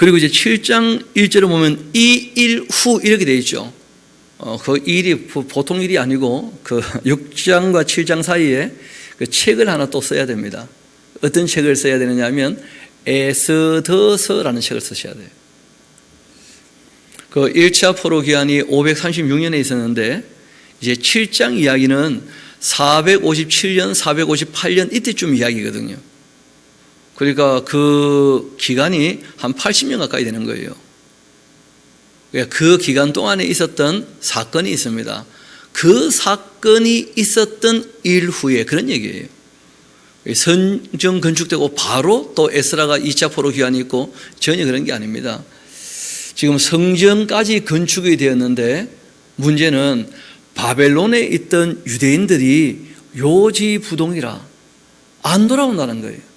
그리고 이제 7장 1절을 보면 이 일 후 이렇게 되어 있죠. 그 일이 보통 일이 아니고 그 6장과 7장 사이에 그 책을 하나 또 써야 됩니다. 어떤 책을 써야 되느냐 하면 에스더서라는 책을 쓰셔야 돼요. 그 1차 포로 기한이 536년에 있었는데 이제 7장 이야기는 457년, 458년 이때쯤 이야기거든요. 그러니까 그 기간이 한 80년 가까이 되는 거예요. 그 기간 동안에 있었던 사건이 있습니다. 그 사건이 있었던 일 후에 그런 얘기예요. 성전 건축되고 바로 또 에스라가 2차 포로 기한이 있고 전혀 그런 게 아닙니다. 지금 성전까지 건축이 되었는데 문제는 바벨론에 있던 유대인들이 요지부동이라 안 돌아온다는 거예요.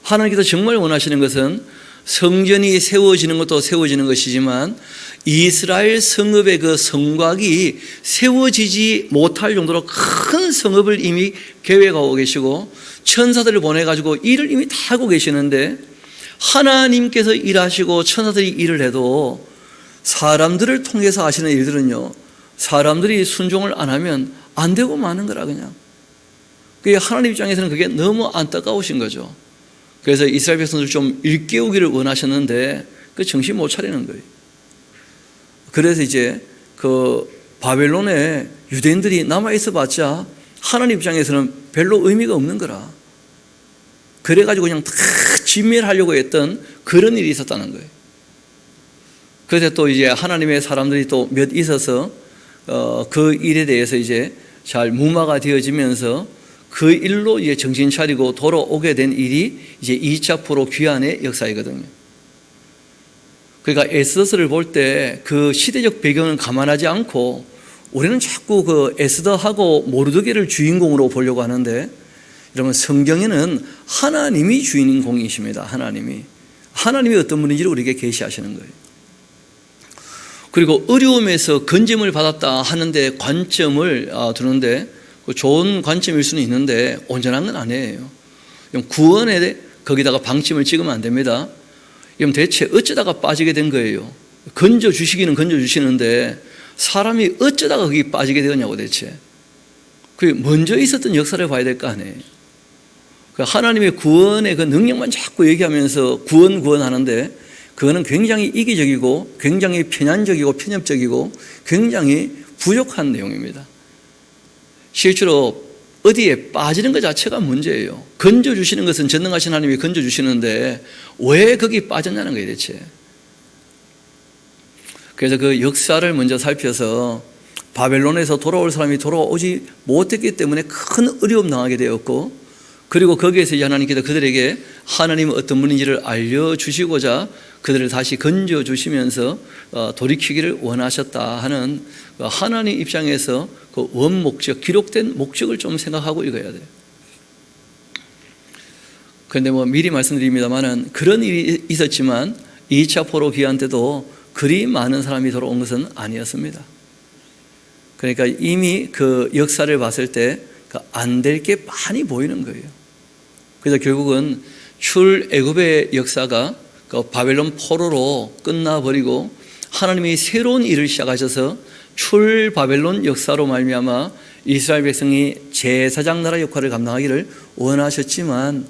하나님께서 정말 원하시는 것은 성전이 세워지는 것도 세워지는 것이지만 이스라엘 성읍의 그 성곽이 세워지지 못할 정도로 큰 성읍을 이미 계획하고 계시고 천사들을 보내가지고 일을 이미 다 하고 계시는데 하나님께서 일하시고 천사들이 일을 해도 사람들을 통해서 하시는 일들은요, 사람들이 순종을 안 하면 안 되고 마는 거라 그냥. 그게 하나님 입장에서는 그게 너무 안타까우신 거죠. 그래서 이스라엘 백성들 좀 일깨우기를 원하셨는데 그 정신 못 차리는 거예요. 그래서 이제 그 바벨론에 유대인들이 남아있어 봤자 하나님 입장에서는 별로 의미가 없는 거라. 그래가지고 그냥 다 진멸하려고 했던 그런 일이 있었다는 거예요. 그래서 또 이제 하나님의 사람들이 또 몇 있어서 그 일에 대해서 이제 잘 무마가 되어지면서 그 일로 이제 정신 차리고 돌아오게 된 일이 이제 2차 포로 귀환의 역사이거든요. 그러니까 에스더서를 볼 때 그 시대적 배경을 감안하지 않고 우리는 자꾸 그 에스더하고 모르드게를 주인공으로 보려고 하는데 여러분 성경에는 하나님이 주인공이십니다. 하나님이 어떤 분인지를 우리에게 계시하시는 거예요. 그리고 어려움에서 건짐을 받았다 하는데 관점을 두는데 좋은 관점일 수는 있는데 온전한 건 아니에요. 구원에 거기다가 방침을 찍으면 안 됩니다. 그럼 대체 어쩌다가 빠지게 된 거예요? 건져주시기는 건져주시는데 사람이 어쩌다가 거기 빠지게 되었냐고 대체. 그 먼저 있었던 역사를 봐야 될 거 아니에요. 하나님의 구원의 그 능력만 자꾸 얘기하면서 구원하는데 그거는 굉장히 이기적이고 굉장히 편향적이고 편협적이고 굉장히 부족한 내용입니다. 실제로 어디에 빠지는 것 자체가 문제예요. 건져주시는 것은 전능하신 하나님이 건져주시는데 왜 거기 빠졌냐는 거예요 대체. 그래서 그 역사를 먼저 살펴서 바벨론에서 돌아올 사람이 돌아오지 못했기 때문에 큰 어려움 당하게 되었고 그리고 거기에서 하나님께서 그들에게 하나님은 어떤 분인지를 알려주시고자 그들을 다시 건져주시면서 돌이키기를 원하셨다 하는 하나님 입장에서 그 원목적, 기록된 목적을 좀 생각하고 읽어야 돼요. 그런데 미리 말씀드립니다만은 그런 일이 있었지만 2차 포로 기한 때도 그리 많은 사람이 돌아온 것은 아니었습니다. 그러니까 이미 그 역사를 봤을 때 안 될 게 많이 보이는 거예요. 그래서 결국은 출애굽의 역사가 그 바벨론 포로로 끝나버리고 하나님이 새로운 일을 시작하셔서 출바벨론 역사로 말미암아 이스라엘 백성이 제사장 나라 역할을 감당하기를 원하셨지만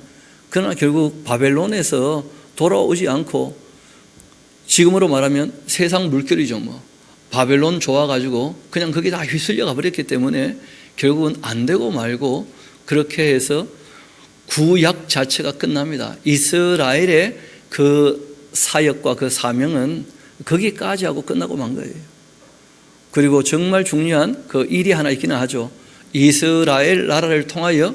그러나 결국 바벨론에서 돌아오지 않고 지금으로 말하면 세상 물결이죠. 바벨론 좋아가지고 그냥 거기 다 휘쓸려 가버렸기 때문에 결국은 안 되고 말고 그렇게 해서 구약 자체가 끝납니다. 이스라엘의 그 사역과 그 사명은 거기까지 하고 끝나고 만 거예요. 그리고 정말 중요한 그 일이 하나 있기는 하죠. 이스라엘 나라를 통하여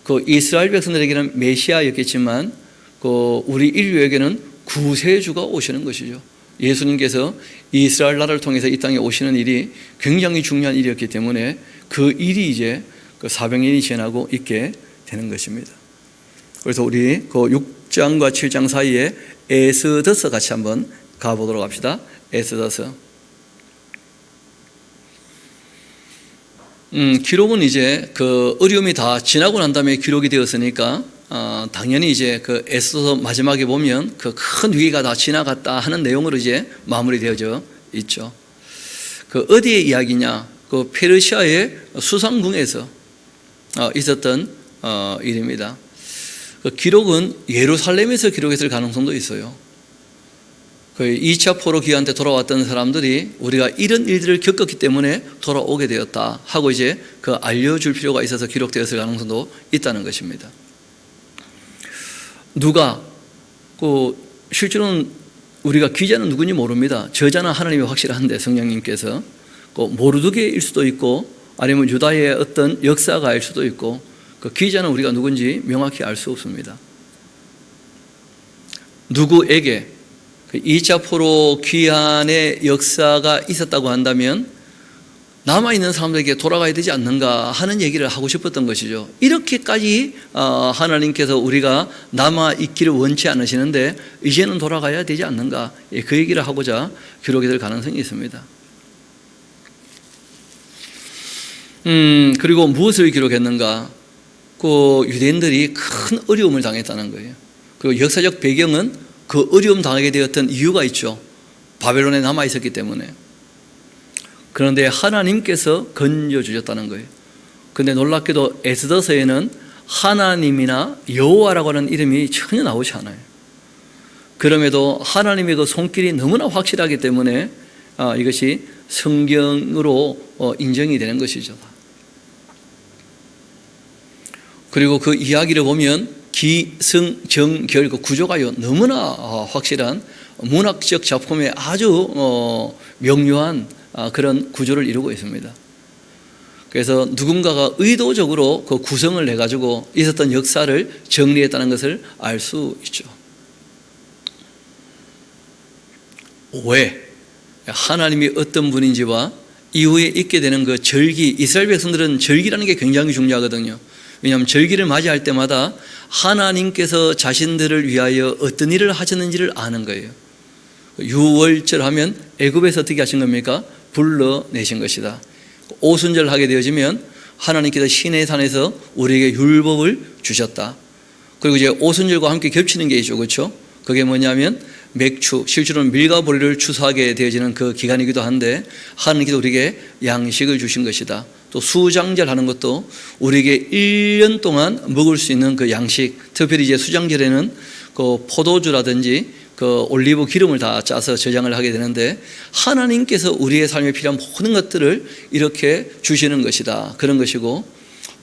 그 이스라엘 백성들에게는 메시아였겠지만 그 우리 인류에게는 구세주가 오시는 것이죠. 예수님께서 이스라엘 나라를 통해서 이 땅에 오시는 일이 굉장히 중요한 일이었기 때문에 그 일이 이제 그 400년이 지나고 있게 되는 것입니다. 그래서 우리 그 6장과 7장 사이에 에스더서 같이 한번 가보도록 합시다. 에스더서. 기록은 이제 그 어려움이 다 지나고 난 다음에 기록이 되었으니까 당연히 이제 그 에스더서 마지막에 보면 그 큰 위기가 다 지나갔다 하는 내용으로 이제 마무리되어져 있죠. 그 어디의 이야기냐? 그 페르시아의 수상궁에서 있었던 일입니다. 그 기록은 예루살렘에서 기록했을 가능성도 있어요. 그 2차 포로 기간 때 돌아왔던 사람들이 우리가 이런 일들을 겪었기 때문에 돌아오게 되었다 하고 이제 그 알려줄 필요가 있어서 기록되었을 가능성도 있다는 것입니다. 누가 그 실제로는 우리가 기자는 누군지 모릅니다. 저자는 하나님이 확실한데 성령님께서 그 모르드게일 수도 있고 아니면 유다의 어떤 역사가일 수도 있고 그 기자는 우리가 누군지 명확히 알 수 없습니다. 누구에게 2차 포로 귀환의 역사가 있었다고 한다면 남아있는 사람들에게 돌아가야 되지 않는가 하는 얘기를 하고 싶었던 것이죠. 이렇게까지 하나님께서 우리가 남아있기를 원치 않으시는데 이제는 돌아가야 되지 않는가, 그 얘기를 하고자 기록이 될 가능성이 있습니다. 그리고 무엇을 기록했는가? 그 유대인들이 큰 어려움을 당했다는 거예요. 그리고 역사적 배경은 그 어려움 당하게 되었던 이유가 있죠. 바벨론에 남아 있었기 때문에. 그런데 하나님께서 건져주셨다는 거예요. 그런데 놀랍게도 에스더서에는 하나님이나 여호와라고 하는 이름이 전혀 나오지 않아요. 그럼에도 하나님의 그 손길이 너무나 확실하기 때문에 이것이 성경으로 인정이 되는 것이죠. 그리고 그 이야기를 보면 기승정결 그 구조가요 너무나 확실한 문학적 작품의 아주 명료한 그런 구조를 이루고 있습니다. 그래서 누군가가 의도적으로 그 구성을 해가지고 있었던 역사를 정리했다는 것을 알 수 있죠. 왜? 하나님이 어떤 분인지와 이후에 있게 되는 그 절기, 이스라엘 백성들은 절기라는 게 굉장히 중요하거든요. 왜냐하면 절기를 맞이할 때마다 하나님께서 자신들을 위하여 어떤 일을 하셨는지를 아는 거예요. 유월절 하면 애굽에서 어떻게 하신 겁니까? 불러내신 것이다. 오순절 하게 되어지면 하나님께서 시내산에서 우리에게 율법을 주셨다. 그리고 이제 오순절과 함께 겹치는 게 있죠. 그렇죠? 그게 뭐냐면 맥추, 실제로는 밀과 보리를 추수하게 되어지는 그 기간이기도 한데 하나님께서 우리에게 양식을 주신 것이다. 또 수장절 하는 것도 우리에게 1년 동안 먹을 수 있는 그 양식, 특별히 이제 수장절에는 그 포도주라든지 그 올리브 기름을 다 짜서 저장을 하게 되는데 하나님께서 우리의 삶에 필요한 모든 것들을 이렇게 주시는 것이다. 그런 것이고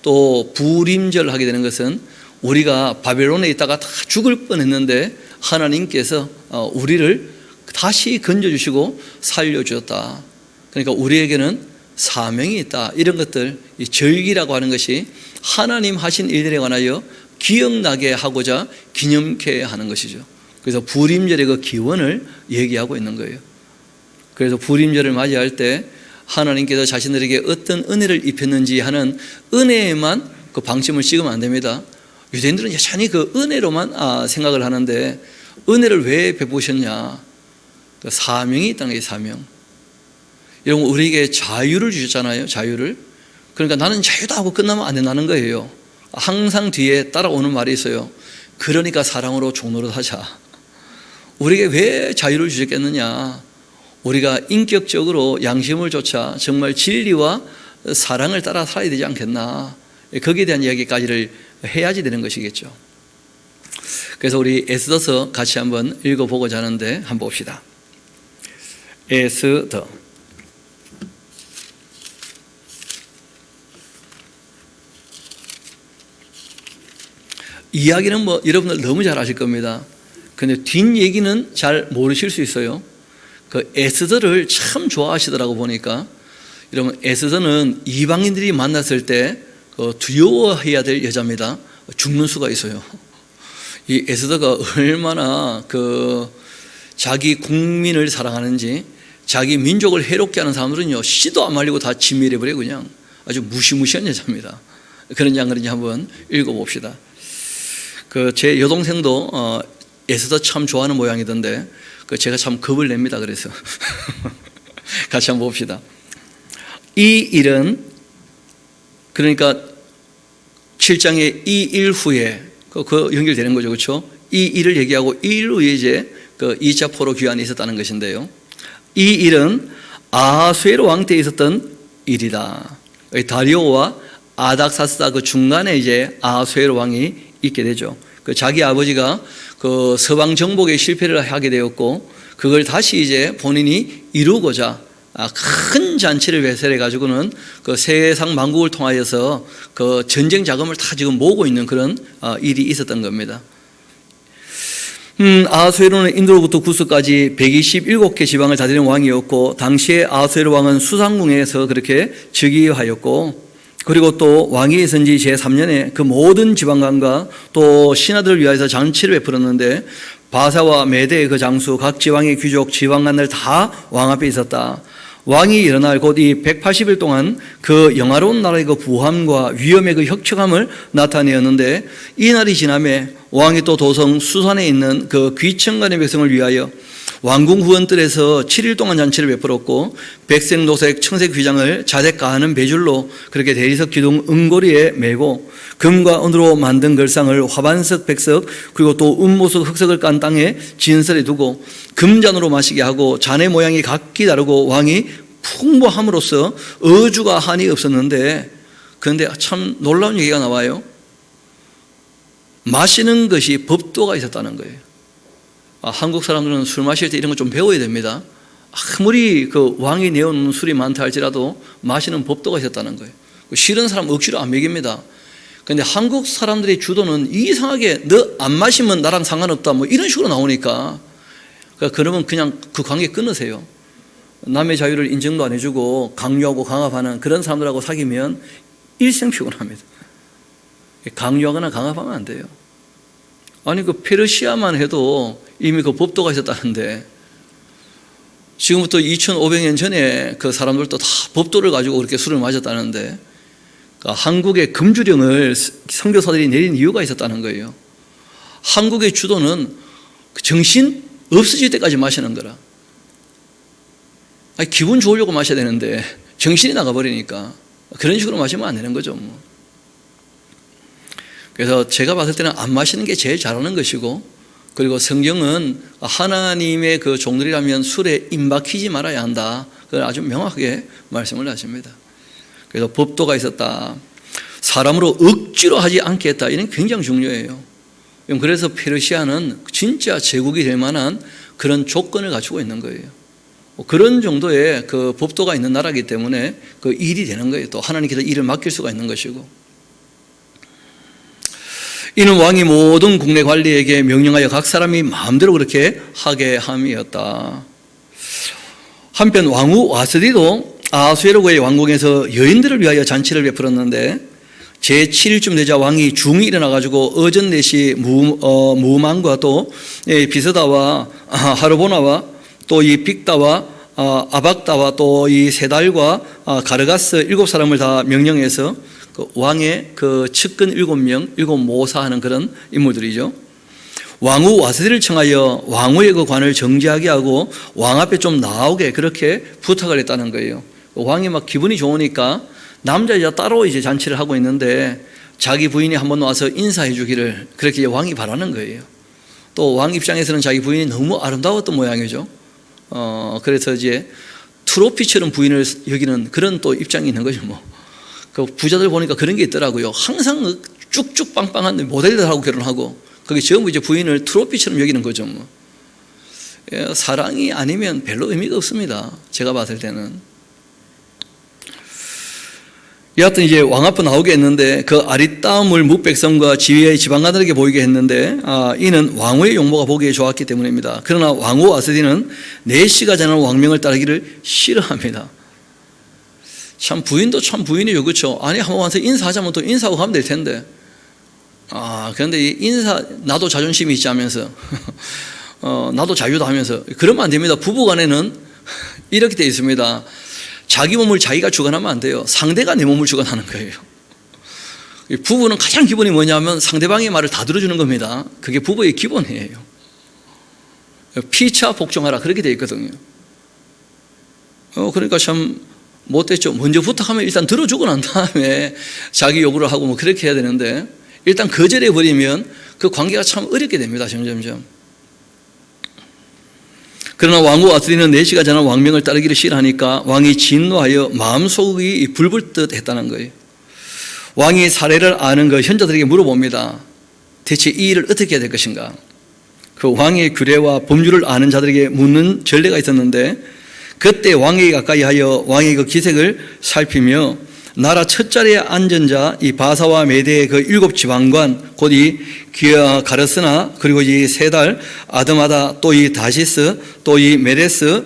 또 부림절 하게 되는 것은 우리가 바벨론에 있다가 다 죽을 뻔했는데 하나님께서 우리를 다시 건져주시고 살려주셨다. 그러니까 우리에게는 사명이 있다. 이런 것들, 이 절기라고 하는 것이 하나님 하신 일들에 관하여 기억나게 하고자 기념케 하는 것이죠. 그래서 부림절의 그 기원을 얘기하고 있는 거예요. 그래서 부림절을 맞이할 때 하나님께서 자신들에게 어떤 은혜를 입혔는지 하는 은혜에만 그 방점을 찍으면 안 됩니다. 유대인들은 여전히 그 은혜로만 생각을 하는데 은혜를 왜 베푸셨냐? 그 사명이 있다는 게 사명. 여러분 우리에게 자유를 주셨잖아요. 자유를. 그러니까 나는 자유다 하고 끝나면 안 된다는 거예요. 항상 뒤에 따라오는 말이 있어요. 그러니까 사랑으로 종노릇 하자. 우리에게 왜 자유를 주셨겠느냐? 우리가 인격적으로 양심을 좇아 정말 진리와 사랑을 따라 살아야 되지 않겠나? 거기에 대한 이야기까지를 해야지 되는 것이겠죠. 그래서 우리 에스더서 같이 한번 읽어보고자 하는데 한번 봅시다. 에스더 이야기는 뭐 여러분들 너무 잘 아실 겁니다. 근데 뒷얘기는 잘 모르실 수 있어요. 그 에스더를 참 좋아하시더라고 보니까. 여러분 에스더는 이방인들이 만났을 때 두려워해야 될 여자입니다. 죽는 수가 있어요. 이 에스더가 얼마나 그 자기 국민을 사랑하는지, 자기 민족을 해롭게 하는 사람들은요 씨도 안 말리고 다 진멸해버려. 그냥 아주 무시무시한 여자입니다. 그런지 안 그런지 한번 읽어봅시다. 그 제 여동생도 에스더 참 좋아하는 모양이던데 그 제가 참 겁을 냅니다. 그래서 같이 한번 봅시다. 이 일은 그러니까 7장의 이 일 후에 그 연결되는 거죠. 그렇죠? 이 일을 얘기하고 이 일로 이제 그 2차 포로 귀환이 있었다는 것인데요. 이 일은 아하수에로 왕 때 있었던 일이다. 다리오와 아닥사스다 그 중간에 이제 아하수에로 왕이 있게 되죠. 그 자기 아버지가 그 서방 정복에 실패를 하게 되었고 그걸 다시 이제 본인이 이루고자 큰 잔치를 배설해 가지고는 그 세상 만국을 통하여서 그 전쟁 자금을 다 지금 모으고 있는 그런 일이 있었던 겁니다. 아하수에로는 인도로부터 구스까지 127개 지방을 다스리는 왕이었고 당시에 아하수에로 왕은 수상궁에서 그렇게 즉위하였고 그리고 또 왕이 선 지 제3년에 그 모든 지방관과 또 신하들을 위하여서 잔치를 베풀었는데 바사와 메대의 그 장수 각 지방의 귀족 지방관들 다 왕 앞에 있었다. 왕이 일어날 곧 이 180일 동안 그 영화로운 나라의 그 부함과 위엄의 그 혁혁함을 나타내었는데 이 날이 지남에 왕이 또 도성 수산에 있는 그 귀천간의 백성을 위하여 왕궁 후원뜰에서 7일 동안 잔치를 베풀었고 백색, 노색, 청색 휘장을 자색 가하는 배줄로 그렇게 대리석 기둥 은고리에 메고 금과 은으로 만든 걸상을 화반석, 백석 그리고 또 은모석, 흑석을 깐 땅에 진설에 두고 금잔으로 마시게 하고 잔의 모양이 각기 다르고 왕이 풍부함으로써 어주가 한이 없었는데 그런데 참 놀라운 얘기가 나와요. 마시는 것이 법도가 있었다는 거예요. 한국 사람들은 술 마실 때 이런 거 좀 배워야 됩니다. 아무리 그 왕이 내어놓는 술이 많다 할지라도 마시는 법도가 있었다는 거예요. 싫은 사람 억지로 안 먹입니다. 그런데 한국 사람들의 주도는 이상하게 너 안 마시면 나랑 상관없다 뭐 이런 식으로 나오니까 그러면 그냥 그 관계 끊으세요. 남의 자유를 인정도 안 해주고 강요하고 강압하는 그런 사람들하고 사귀면 일생 피곤합니다. 강요하거나 강압하면 안 돼요. 아니 그 페르시아만 해도 이미 그 법도가 있었다는데 지금부터 2500년 전에 그 사람들도 다 법도를 가지고 그렇게 술을 마셨다는데 한국의 금주령을 선교사들이 내린 이유가 있었다는 거예요. 한국의 주도는 정신 없어질 때까지 마시는 거라. 아니, 기분 좋으려고 마셔야 되는데 정신이 나가버리니까 그런 식으로 마시면 안 되는 거죠. 뭐. 그래서 제가 봤을 때는 안 마시는 게 제일 잘하는 것이고 그리고 성경은 하나님의 그 종들이라면 술에 임박히지 말아야 한다. 그걸 아주 명확하게 말씀을 하십니다. 그래서 법도가 있었다. 사람으로 억지로 하지 않게 했다. 이는 굉장히 중요해요. 그래서 페르시아는 진짜 제국이 될 만한 그런 조건을 갖추고 있는 거예요. 그런 정도의 그 법도가 있는 나라이기 때문에 그 일이 되는 거예요. 또 하나님께서 일을 맡길 수가 있는 것이고. 이는 왕이 모든 국내 관리에게 명령하여 각 사람이 마음대로 그렇게 하게 함이었다. 한편 왕후 와스디도 아하수에로의 왕궁에서 여인들을 위하여 잔치를 베풀었는데 제7일쯤 되자 왕이 중이 일어나가지고 어전넷이 무만과 또 비스다와 하르보나와 또 이 빅다와 아박다와 또 이 세달과 가르가스 7사람을 다 명령해서 그 왕의 그 측근 7명, 7모사하는 그런 인물들이죠. 왕후 와스디를 청하여 왕후의 그 관을 정지하게 하고 왕 앞에 좀 나오게 그렇게 부탁을 했다는 거예요. 왕이 막 기분이 좋으니까 남자 여자 따로 이제 잔치를 하고 있는데 자기 부인이 한번 와서 인사해 주기를 그렇게 왕이 바라는 거예요. 또 왕 입장에서는 자기 부인이 너무 아름다웠던 모양이죠. 그래서 이제 트로피처럼 부인을 여기는 그런 또 입장이 있는 거죠. 뭐. 그 부자들 보니까 그런 게 있더라고요. 항상 쭉쭉 빵빵한 모델들하고 결혼하고 그게 전부 이제 부인을 트로피처럼 여기는 거죠. 뭐. 사랑이 아니면 별로 의미가 없습니다. 제가 봤을 때는. 여하튼 이제 왕 앞으로 나오게 했는데 그 아리따움을 묵백성과 지휘의 지방관들에게 보이게 했는데 이는 왕후의 용모가 보기에 좋았기 때문입니다. 그러나 왕후 와스디는 내시가 전하는 왕명을 따르기를 싫어합니다. 참 부인도 참 부인이죠. 그렇죠? 아니 한번 와서 인사하자면 또 인사하고 가면 될 텐데 그런데 이 인사 나도 자존심이 있지 하면서 나도 자유다 하면서 그러면 안 됩니다. 부부간에는 이렇게 되어 있습니다. 자기 몸을 자기가 주관하면 안 돼요. 상대가 내 몸을 주관하는 거예요. 부부는 가장 기본이 뭐냐면 상대방의 말을 다 들어주는 겁니다. 그게 부부의 기본이에요. 피차 복종하라 그렇게 되어 있거든요. 그러니까 참 못됐죠. 먼저 부탁하면 일단 들어주고 난 다음에 자기 요구를 하고 뭐 그렇게 해야 되는데 일단 거절해 버리면 그 관계가 참 어렵게 됩니다. 점점점. 그러나 왕후 아스디는 내시가 전한 왕명을 따르기를 싫어하니까 왕이 진노하여 마음속이 불불듯 했다는 거예요. 왕이 사례를 아는 그 현자들에게 물어봅니다. 대체 이 일을 어떻게 해야 될 것인가? 그 왕의 규례와 법률을 아는 자들에게 묻는 전례가 있었는데, 그때 왕에게 가까이 하여 왕의 그 기색을 살피며 나라 첫 자리에 앉은 자 이 바사와 메대의 그 7지방관 곧 이 가르스나 그리고 이 세달 아드마다 또 이 다시스 또 이 메레스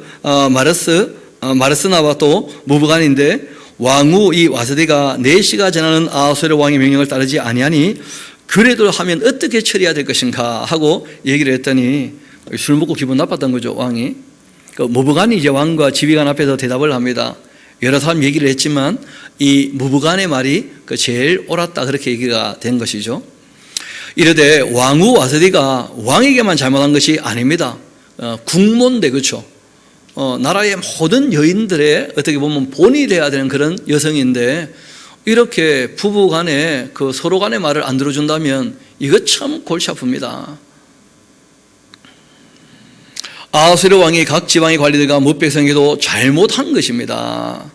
마르스나와 또 무브간인데, 왕후 이 와스디가 내시가 전하는 아하수에로 왕의 명령을 따르지 아니하니 그래도 하면 어떻게 처리해야 될 것인가 하고 얘기를 했더니, 술 먹고 기분 나빴던 거죠. 왕이. 그 무브간이 이제 왕과 지휘관 앞에서 대답을 합니다. 여러 사람 얘기를 했지만 이 무브간의 말이 그 제일 옳았다, 그렇게 얘기가 된 것이죠. 이르되 왕후 와스디가 왕에게만 잘못한 것이 아닙니다. 국모인데, 그렇죠? 나라의 모든 여인들의 어떻게 보면 본이 돼야 되는 그런 여성인데, 이렇게 부부 간에 그 서로 간의 말을 안 들어준다면 이거 참 골치 아픕니다. 아하수에로 왕이 각 지방의 관리들과 뭇 백성에게도 잘못한 것입니다.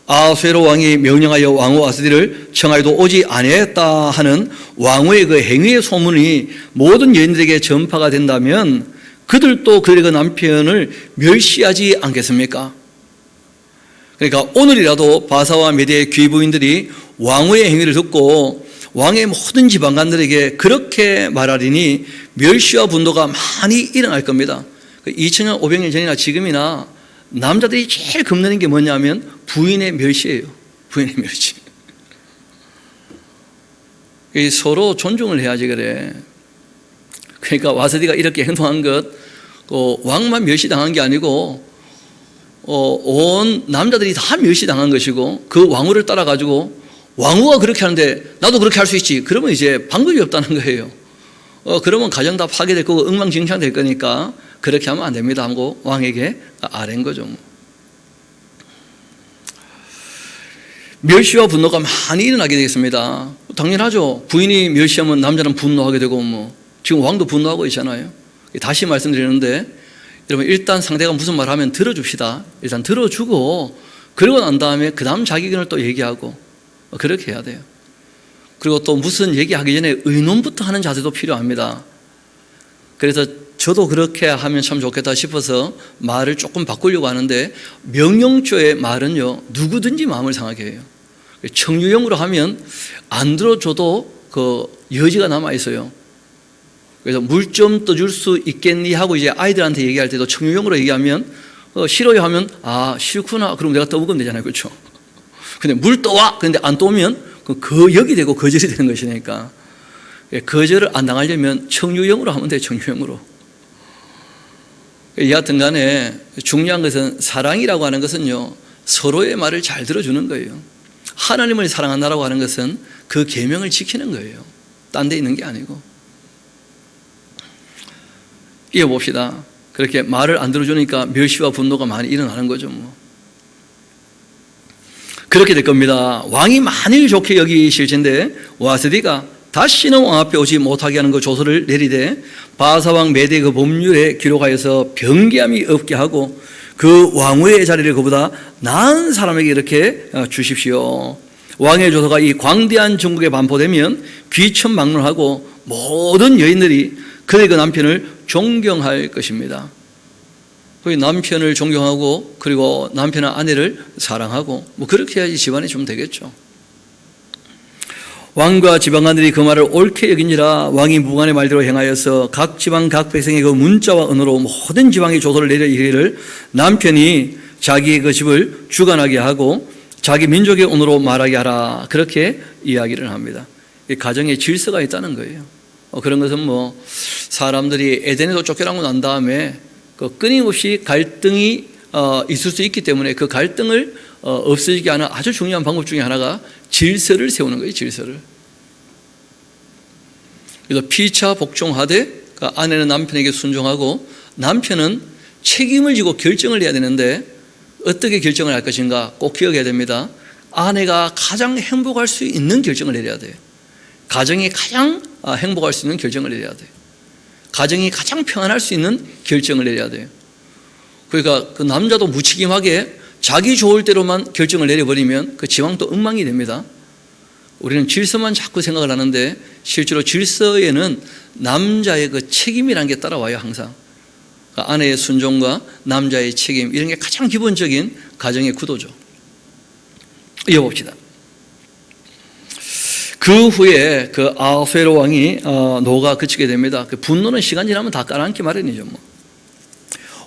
아하수에로 왕이 명령하여 왕후 아스디를 청하여도 오지 아니했다 하는 왕후의 그 행위의 소문이 모든 여인들에게 전파가 된다면 그들도 그들의 그 남편을 멸시하지 않겠습니까? 그러니까 오늘이라도 바사와 메대의 귀부인들이 왕후의 행위를 듣고 왕의 모든 지방관들에게 그렇게 말하리니 멸시와 분노가 많이 일어날 겁니다. 2000년, 500년 전이나 지금이나 남자들이 제일 겁내는 게 뭐냐면 부인의 멸시예요. 부인의 멸시. 서로 존중을 해야지 그래. 그러니까 와스디가 이렇게 행동한 것, 왕만 멸시당한 게 아니고 온 남자들이 다 멸시당한 것이고, 그 왕후를 따라가지고 왕후가 그렇게 하는데 나도 그렇게 할 수 있지, 그러면 이제 방법이 없다는 거예요. 그러면 가정 다 파괴될 거고 엉망진창 될 거니까 그렇게 하면 안 됩니다 하고 왕에게 아랜 거죠. 멸시와 분노가 많이 일어나게 되겠습니다. 당연하죠. 부인이 멸시하면 남자는 분노하게 되고, 지금 왕도 분노하고 있잖아요. 다시 말씀드리는데, 여러분 일단 상대가 무슨 말 하면 들어줍시다. 일단 들어주고 그러고 난 다음에 그 다음 자기 의견을 또 얘기하고, 그렇게 해야 돼요. 그리고 또 무슨 얘기하기 전에 의논부터 하는 자세도 필요합니다. 그래서 저도 그렇게 하면 참 좋겠다 싶어서 말을 조금 바꾸려고 하는데, 명령조의 말은요 누구든지 마음을 상하게 해요. 청유형으로 하면 안 들어줘도 그 여지가 남아있어요. 그래서 물 좀 떠줄 수 있겠니 하고 이제 아이들한테 얘기할 때도 청유형으로 얘기하면 싫어요 하면 싫구나, 그럼 내가 떠먹으면 되잖아요, 그렇죠? 근데 물 떠와, 근데 안 떠오면 역이 되고 거절이 되는 것이니까, 거절을 안 당하려면 청유형으로 하면 돼요. 청유형으로. 여하튼 간에 중요한 것은, 사랑이라고 하는 것은요 서로의 말을 잘 들어주는 거예요. 하나님을 사랑한다라고 하는 것은 그 계명을 지키는 거예요. 딴 데 있는 게 아니고. 이어봅시다. 그렇게 말을 안 들어주니까 멸시와 분노가 많이 일어나는 거죠. 그렇게 될 겁니다. 왕이 만일 좋게 여기실 텐데 와스디가 다시는 왕 앞에 오지 못하게 하는 그 조서를 내리되, 바사왕 메대 그 법률에 기록하여서 변개함이 없게 하고 그 왕후의 자리를 그보다 나은 사람에게 이렇게 주십시오. 왕의 조서가 이 광대한 전국에 반포되면 귀천막론하고 모든 여인들이 그의 그 남편을 존경할 것입니다. 그 남편을 존경하고 그리고 남편과 아내를 사랑하고 그렇게 해야지 집안이 좀 되겠죠. 왕과 지방관들이 그 말을 옳게 여긴지라 왕이 무관의 말대로 행하여서 각 지방 각 백성의 그 문자와 언어로 모든 지방의 조서를 내려 이르기를 남편이 자기의 그 집을 주관하게 하고 자기 민족의 언어로 말하게 하라, 그렇게 이야기를 합니다. 이 가정에 질서가 있다는 거예요. 그런 것은 사람들이 에덴에서 쫓겨나고 난 다음에 그 끊임없이 갈등이 있을 수 있기 때문에 그 갈등을 없어지게 하는 아주 중요한 방법 중에 하나가 질서를 세우는 거예요. 질서를. 그래서 피차 복종하되 아내는 남편에게 순종하고 남편은 책임을 지고 결정을 해야 되는데 어떻게 결정을 할 것인가 꼭 기억해야 됩니다. 아내가 가장 행복할 수 있는 결정을 내려야 돼요. 가정이 가장 행복할 수 있는 결정을 내려야 돼요. 가정이 가장 평안할 수 있는 결정을 내려야 돼요. 그러니까 그 남자도 무책임하게 자기 좋을 대로만 결정을 내려버리면 그 지방도 엉망이 됩니다. 우리는 질서만 자꾸 생각을 하는데 실제로 질서에는 남자의 그 책임이라는 게 따라와요. 항상 아내의 순종과 남자의 책임, 이런 게 가장 기본적인 가정의 구도죠. 이어봅시다. 그 후에 그 아하수에로 왕이 노가 그치게 됩니다. 그 분노는 시간 지나면 다 깔아앉기 마련이죠.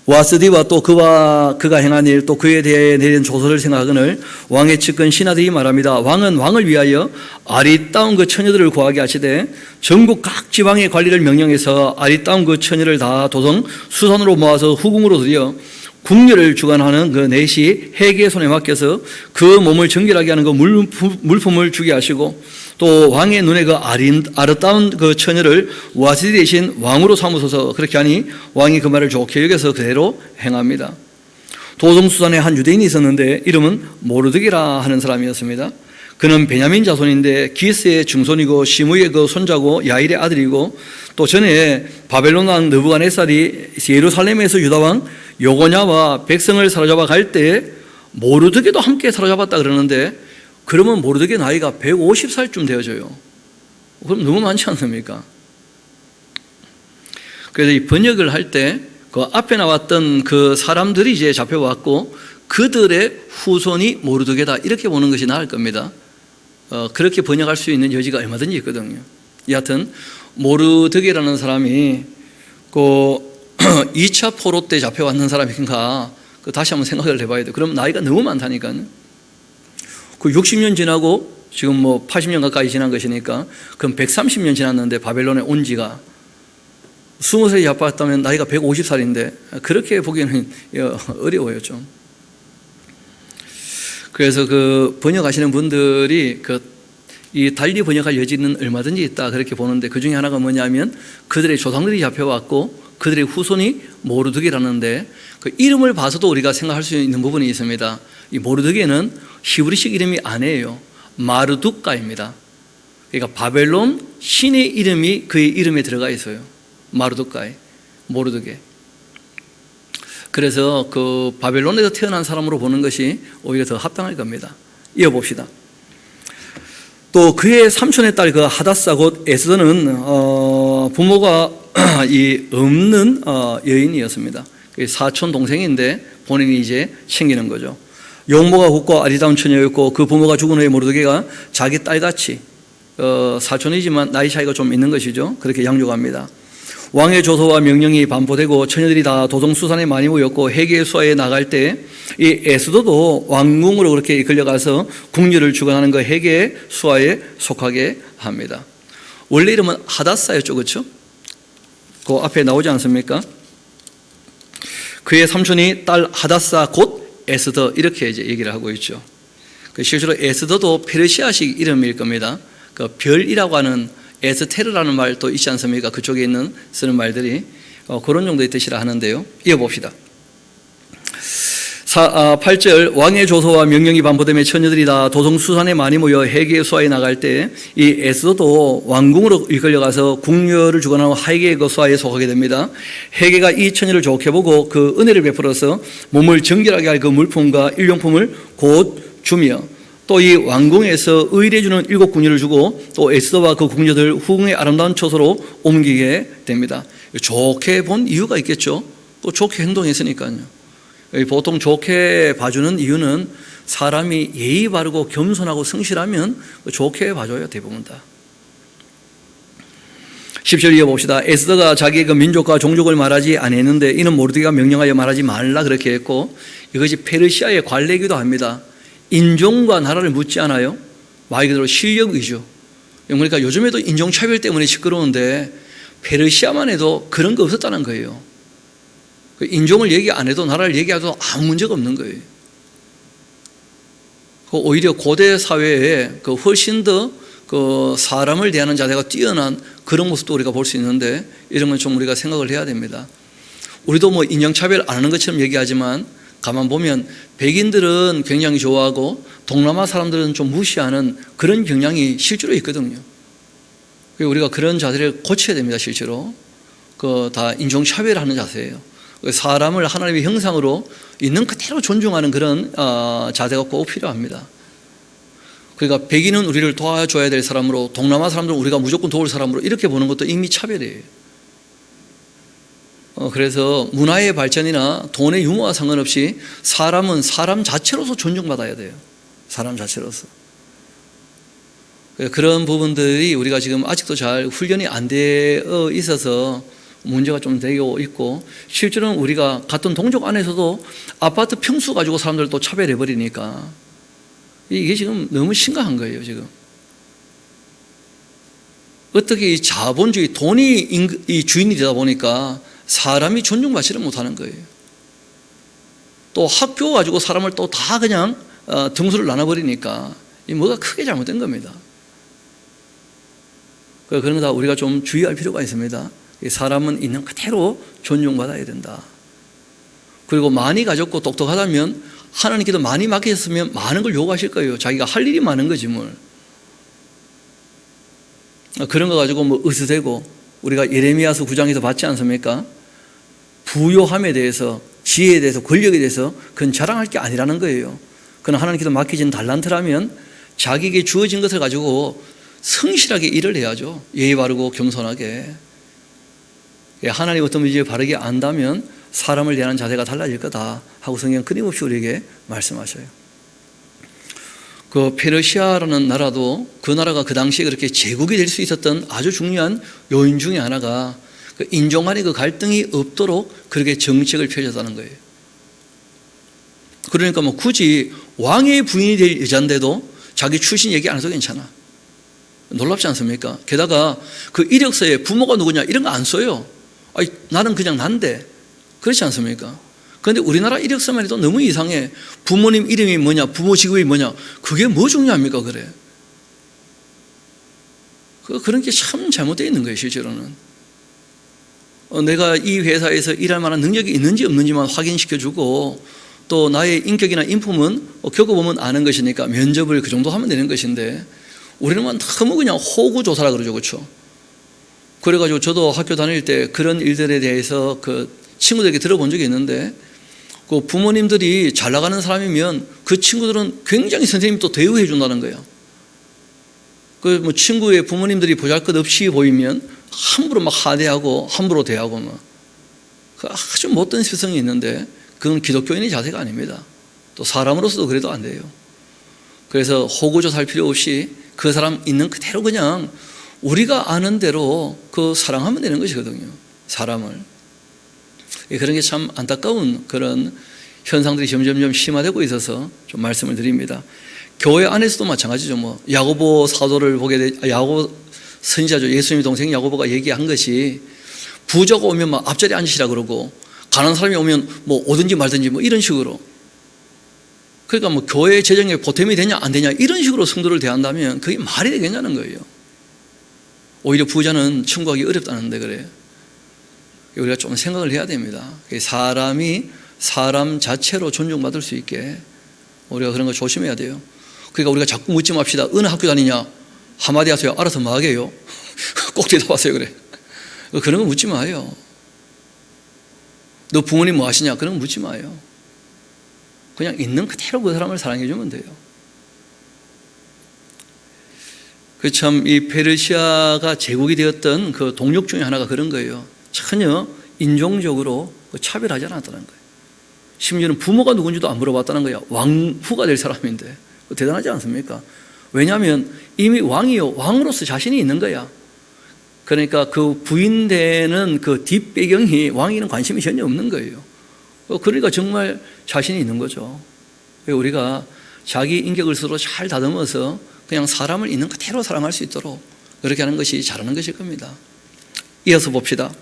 와스디와 또 그가 행한 일, 또 그에 대해 내린 조서를 생각하거늘 왕의 측근 신하들이 말합니다. 왕은 왕을 위하여 아리따운 그 처녀들을 구하게 하시되 전국 각 지방의 관리를 명령해서 아리따운 그 처녀를 다 도성 수산으로 모아서 후궁으로 들여 궁녀를 주관하는 그 넷이 해계의 손에 맡겨서 그 몸을 정결하게 하는 그 물품을 주게 하시고, 또 왕의 눈에 그 아름다운 그 처녀를 와스디 대신 왕으로 삼으소서. 그렇게 하니 왕이 그 말을 좋게 여겨서 그대로 행합니다. 도성수산에 한 유대인이 있었는데 이름은 모르드게라 하는 사람이었습니다. 그는 베냐민 자손인데 기스의 증손이고 시므의 그 손자고 야일의 아들이고, 또 전에 바벨론 왕 느부갓네살이 예루살렘에서 유다 왕 요고냐와 백성을 사로잡아 갈 때 모르드게도 함께 사로잡았다 그러는데, 그러면 모르드게 나이가 150살쯤 되어져요. 그럼 너무 많지 않습니까? 그래서 이 번역을 할 때 그 앞에 나왔던 그 사람들이 이제 잡혀왔고 그들의 후손이 모르드게다, 이렇게 보는 것이 나을 겁니다. 그렇게 번역할 수 있는 여지가 얼마든지 있거든요. 여하튼 모르드게라는 사람이 그 2차 포로 때 잡혀왔는 사람인가, 다시 한번 생각을 해봐야 돼요. 그럼 나이가 너무 많다니까요. 그 60년 지나고 지금 80년 가까이 지난 것이니까 그럼 130년 지났는데 바벨론에 온 지가 20살이 잡혔다면 나이가 150살인데 그렇게 보기에는 어려워요 좀. 그래서 그 번역하시는 분들이 이 달리 번역할 여지는 얼마든지 있다 그렇게 보는데, 그 중에 하나가 뭐냐면 그들의 조상들이 잡혀왔고 그들의 후손이 모르드게라는데, 그 이름을 봐서도 우리가 생각할 수 있는 부분이 있습니다. 이 모르드게는 히브리식 이름이 아니에요. 마르두카입니다. 그러니까 바벨론 신의 이름이 그의 이름에 들어가 있어요. 마르두카에, 모르드게. 그래서 그 바벨론에서 태어난 사람으로 보는 것이 오히려 더 합당할 겁니다. 이어봅시다. 또 그의 삼촌의 딸 그 하닷사 곧 에스더는 부모가 없는 여인이었습니다. 사촌 동생인데 본인이 이제 챙기는 거죠. 용모가 곱고 아리따운 처녀였고 그 부모가 죽은 후에 모르드게가 자기 딸같이 사촌이지만 나이 차이가 좀 있는 것이죠. 그렇게 양육합니다. 왕의 조서와 명령이 반포되고 처녀들이 다 도성수산에 많이 모였고 해계 수하에 나갈 때 이 에스더도 왕궁으로 그렇게 이끌려가서 궁녀를 주관하는 그 해계 수하에 속하게 합니다. 원래 이름은 하닷사였죠, 그렇죠? 그 앞에 나오지 않습니까? 그의 삼촌이 딸 하닷사 곧 에스더, 이렇게 이제 얘기를 하고 있죠. 실제로 에스더도 페르시아식 이름일 겁니다. 그 별이라고 하는 에스테르라는 말도 있지 않습니까? 그쪽에 있는 쓰는 말들이 그런 정도의 뜻이라 하는데요. 이어봅시다. 8절 왕의 조서와 명령이 반포되며 처녀들이 다 도성수산에 많이 모여 해계 수하에 나갈 때 이 에스더도 왕궁으로 이끌려가서 궁녀를 주관하는 해계의 그 수하에 속하게 됩니다. 해계가 이 처녀를 좋게 보고 그 은혜를 베풀어서 몸을 정결하게 할 그 물품과 일용품을 곧 주며, 또 이 왕궁에서 의뢰주는 7 궁녀를 주고 또 에스더와 그 궁녀들 후궁의 아름다운 처소로 옮기게 됩니다. 좋게 본 이유가 있겠죠. 또 좋게 행동했으니까요. 보통 좋게 봐주는 이유는 사람이 예의 바르고 겸손하고 성실하면 좋게 봐줘요, 대부분 다. 10절 이어봅시다. 에스더가 자기의 그 민족과 종족을 말하지 아니했는데 이는 모르드게가 명령하여 말하지 말라 그렇게 했고, 이것이 페르시아의 관례이기도 합니다. 인종과 나라를 묻지 않아요. 말 그대로 실력 위주. 그러니까 요즘에도 인종차별 때문에 시끄러운데 페르시아만 해도 그런 거 없었다는 거예요. 인종을 얘기 안 해도 나라를 얘기해도 아무 문제가 없는 거예요. 오히려 고대 사회에 훨씬 더 사람을 대하는 자세가 뛰어난 그런 모습도 우리가 볼 수 있는데, 이런 건 좀 우리가 생각을 해야 됩니다. 우리도 인종차별 안 하는 것처럼 얘기하지만 가만 보면 백인들은 굉장히 좋아하고 동남아 사람들은 좀 무시하는 그런 경향이 실제로 있거든요. 우리가 그런 자세를 고쳐야 됩니다. 실제로 그 다 인종차별하는 자세예요. 사람을 하나님의 형상으로 있는 그대로 존중하는 그런 자세가 꼭 필요합니다. 그러니까 백인은 우리를 도와줘야 될 사람으로, 동남아 사람들은 우리가 무조건 도울 사람으로 이렇게 보는 것도 이미 차별이에요. 그래서 문화의 발전이나 돈의 유무와 상관없이 사람은 사람 자체로서 존중받아야 돼요. 사람 자체로서. 그런 부분들이 우리가 지금 아직도 잘 훈련이 안 되어 있어서 문제가 좀 되고 있고, 실제로는 우리가 같은 동족 안에서도 아파트 평수 가지고 사람들을 또 차별해버리니까 이게 지금 너무 심각한 거예요. 지금 어떻게 이 자본주의, 돈이 이 주인이 되다 보니까 사람이 존중받지를 못하는 거예요. 또 학교 가지고 사람을 또 다 그냥 등수를 나눠버리니까 이 뭐가 크게 잘못된 겁니다. 그런 거 다 우리가 좀 주의할 필요가 있습니다. 사람은 있는 그대로 존중받아야 된다. 그리고 많이 가졌고 똑똑하다면 하나님께도 많이 맡기셨으면 많은 걸 요구하실 거예요. 자기가 할 일이 많은 거지 뭘. 그런 거 가지고 뭐 으스대고, 우리가 예레미야서 9장에서 봤지 않습니까? 부요함에 대해서, 지혜에 대해서, 권력에 대해서 그건 자랑할 게 아니라는 거예요. 그건 하나님께서 맡기진 달란트라면 자기에게 주어진 것을 가지고 성실하게 일을 해야죠. 예의 바르고 겸손하게. 하나님 어떤 문제를 바르게 안다면 사람을 대하는 자세가 달라질 거다 하고 성경 끊임없이 우리에게 말씀하셔요. 그 페르시아라는 나라도, 그 나라가 그 당시에 그렇게 제국이 될 수 있었던 아주 중요한 요인 중에 하나가 그 인종 간의 그 갈등이 없도록 그렇게 정책을 펴졌다는 거예요. 그러니까 뭐 굳이 왕의 부인이 될 여잔데도 자기 출신 얘기 안 해도 괜찮아. 놀랍지 않습니까? 게다가 그 이력서에 부모가 누구냐 이런 거 안 써요. 아니, 나는 그냥 난데. 그렇지 않습니까? 그런데 우리나라 이력서만 해도 너무 이상해. 부모님 이름이 뭐냐, 부모 직업이 뭐냐, 그게 뭐 중요합니까? 그래. 그런 게 참 잘못되어 있는 거예요. 실제로는 내가 이 회사에서 일할 만한 능력이 있는지 없는지만 확인시켜주고, 또 나의 인격이나 인품은 겪어보면 아는 것이니까 면접을 그 정도 하면 되는 것인데, 우리는 너무 그냥 호구조사라 그러죠. 그렇죠? 그래가지고 저도 학교 다닐 때 그런 일들에 대해서 그 친구들에게 들어본 적이 있는데, 그 부모님들이 잘 나가는 사람이면 그 친구들은 굉장히 선생님이 또 대우해 준다는 거예요. 그 뭐 친구의 부모님들이 보잘것없이 보이면 함부로 막 하대하고 함부로 대하고 뭐 아주 못된 습성이 있는데, 그건 기독교인의 자세가 아닙니다. 또 사람으로서도 그래도 안 돼요. 그래서 호구조사할 필요 없이 그 사람 있는 그대로 그냥 우리가 아는 대로 그 사랑하면 되는 것이거든요. 사람을. 그런 게 참 안타까운 그런 현상들이 점점점 심화되고 있어서 좀 말씀을 드립니다. 교회 안에서도 마찬가지죠. 뭐 야고보 사도를 보게 돼, 야고보 선지자죠. 예수님의 동생 야고보가 얘기한 것이, 부자가 오면 막 앞자리에 앉으시라 그러고, 가난한 사람이 오면 뭐 오든지 말든지 뭐 이런 식으로. 그러니까 뭐 교회 재정에 보탬이 되냐 안 되냐 이런 식으로 성도를 대한다면 그게 말이 되겠냐는 거예요. 오히려 부자는 청구하기 어렵다는데 그래요. 우리가 좀 생각을 해야 됩니다. 사람이 사람 자체로 존중받을 수 있게 우리가 그런 거 조심해야 돼요. 그러니까 우리가 자꾸 묻지 맙시다. 어느 학교 다니냐? 한마디 하세요. 알아서 뭐 하게요? 꼭 대답하세요. 그래. 그런 거 묻지 마요. 너 부모님 뭐 하시냐? 그런 거 묻지 마요. 그냥 있는 그대로 그 사람을 사랑해 주면 돼요. 그 참 이 페르시아가 제국이 되었던 그 동력 중에 하나가 그런 거예요. 전혀 인종적으로 차별하지 않았다는 거예요. 심지어는 부모가 누군지도 안 물어봤다는 거예요. 왕후가 될 사람인데. 대단하지 않습니까? 왜냐하면 이미 왕이요, 왕으로서 자신이 있는 거야. 그러니까 그 부인되는 그 뒷배경이 왕에는 관심이 전혀 없는 거예요. 그러니까 정말 자신이 있는 거죠. 우리가 자기 인격을 스스로 잘 다듬어서 그냥 사람을 있는 그대로 사랑할 수 있도록 그렇게 하는 것이 잘하는 것일 겁니다. 이어서 봅시다.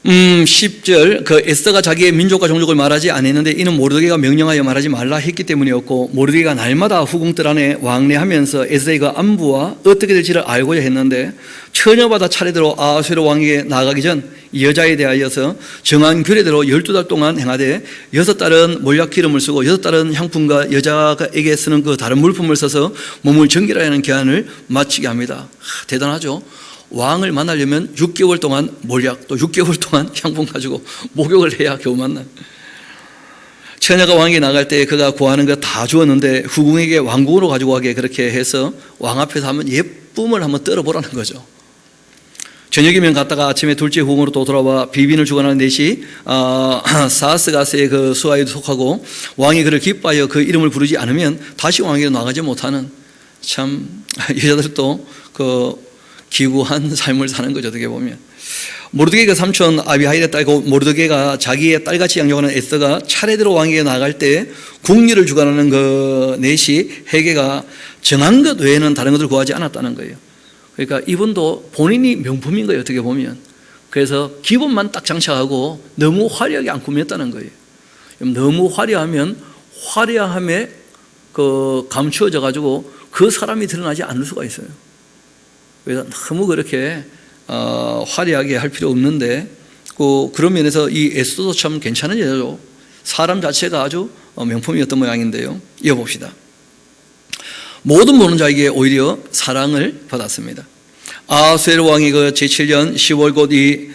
10절 그 에스더가 자기의 민족과 종족을 말하지 않았는데 이는 모르드게가 명령하여 말하지 말라 했기 때문이었고, 모르드게가 날마다 후궁들 안에 왕래하면서 에스더의 그 안부와 어떻게 될지를 알고자 했는데, 처녀마다 차례대로 아수에로 왕에게 나아가기 전 이 여자에 대하여서 정한 규례대로 12달 동안 행하되 6달은 몰약 기름을 쓰고 6달은 향품과 여자에게 쓰는 그 다른 물품을 써서 몸을 정결하게 하는 기한을 마치게 합니다. 대단하죠. 왕을 만나려면 6개월 동안 몰약, 또 6개월 동안 향품 가지고 목욕을 해야 겨우 만나. 처녀가 왕에게 나갈 때 그가 구하는 거 다 주었는데 후궁에게 왕궁으로 가지고 가게 그렇게 해서 왕 앞에서 한번 예쁨을 한번 떨어보라는 거죠. 저녁이면 갔다가 아침에 둘째 후궁으로 또 돌아와 비빈을 주관하는 넷이 사스가스의 그 수하에도 속하고, 왕이 그를 기뻐하여 그 이름을 부르지 않으면 다시 왕에게 나가지 못하는, 참 여자들도 그 기구한 삶을 사는 거죠, 어떻게 보면. 모르드게가 삼촌 아비하일의 딸고, 모르드게가 자기의 딸같이 양육하는 에스더가 차례대로 왕에게 나갈 때 궁리를 주관하는 그 넷이 헤게가 정한 것 외에는 다른 것을 구하지 않았다는 거예요. 그러니까 이분도 본인이 명품인 거예요, 어떻게 보면. 그래서 기본만 딱 장착하고 너무 화려하게 안 꾸몄다는 거예요. 너무 화려하면 화려함에 그 감추어져 가지고 그 사람이 드러나지 않을 수가 있어요. 그래서 너무 그렇게 화려하게 할 필요 없는데, 그런 면에서 이 에스더도 참 괜찮은 여자죠. 사람 자체가 아주 명품이었던 모양인데요. 이어봅시다. 모든 보는 자에게 오히려 사랑을 받았습니다. 아수에로 왕이 그 제7년 10월 곧 이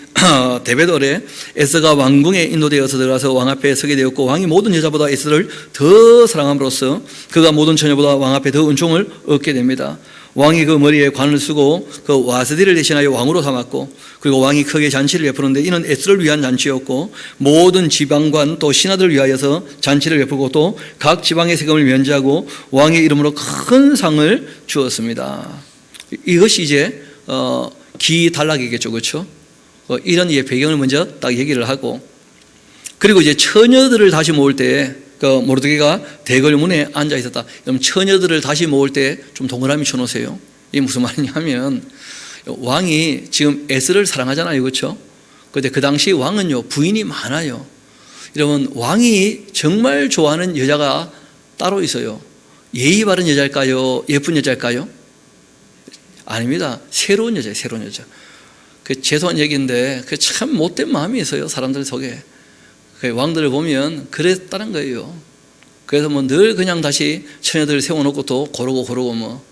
데베돌에 에스더가 왕궁에 인도되어서 들어가서 왕 앞에 서게 되었고, 왕이 모든 여자보다 에스더를 더 사랑함으로써 그가 모든 처녀보다 왕 앞에 더 은총을 얻게 됩니다. 왕이 그 머리에 관을 쓰고 그 와스디를 대신하여 왕으로 삼았고, 그리고 왕이 크게 잔치를 베푸는데 이는 에스더를 위한 잔치였고, 모든 지방관 또 신하들을 위하여서 잔치를 베푸고 또 각 지방의 세금을 면제하고 왕의 이름으로 큰 상을 주었습니다. 이것이 이제 기단락이겠죠, 그렇죠? 이런 배경을 먼저 딱 얘기를 하고, 그리고 이제 처녀들을 다시 모을 때 그 모르드게가 대궐문에 앉아 있었다. 그럼 처녀들을 다시 모을 때 좀 동그라미 쳐놓으세요. 이게 무슨 말이냐면, 왕이 지금 에스더를 사랑하잖아요, 그렇죠? 그런데 그 당시 왕은요 부인이 많아요. 여러분, 왕이 정말 좋아하는 여자가 따로 있어요. 예의 바른 여자일까요? 예쁜 여자일까요? 아닙니다. 새로운 여자예요, 새로운 여자. 그 죄송한 얘기인데 그 참 못된 마음이 있어요, 사람들 속에. 왕들을 보면 그랬다는 거예요. 그래서 뭐 늘 그냥 다시 처녀들을 세워놓고 또 고르고 뭐.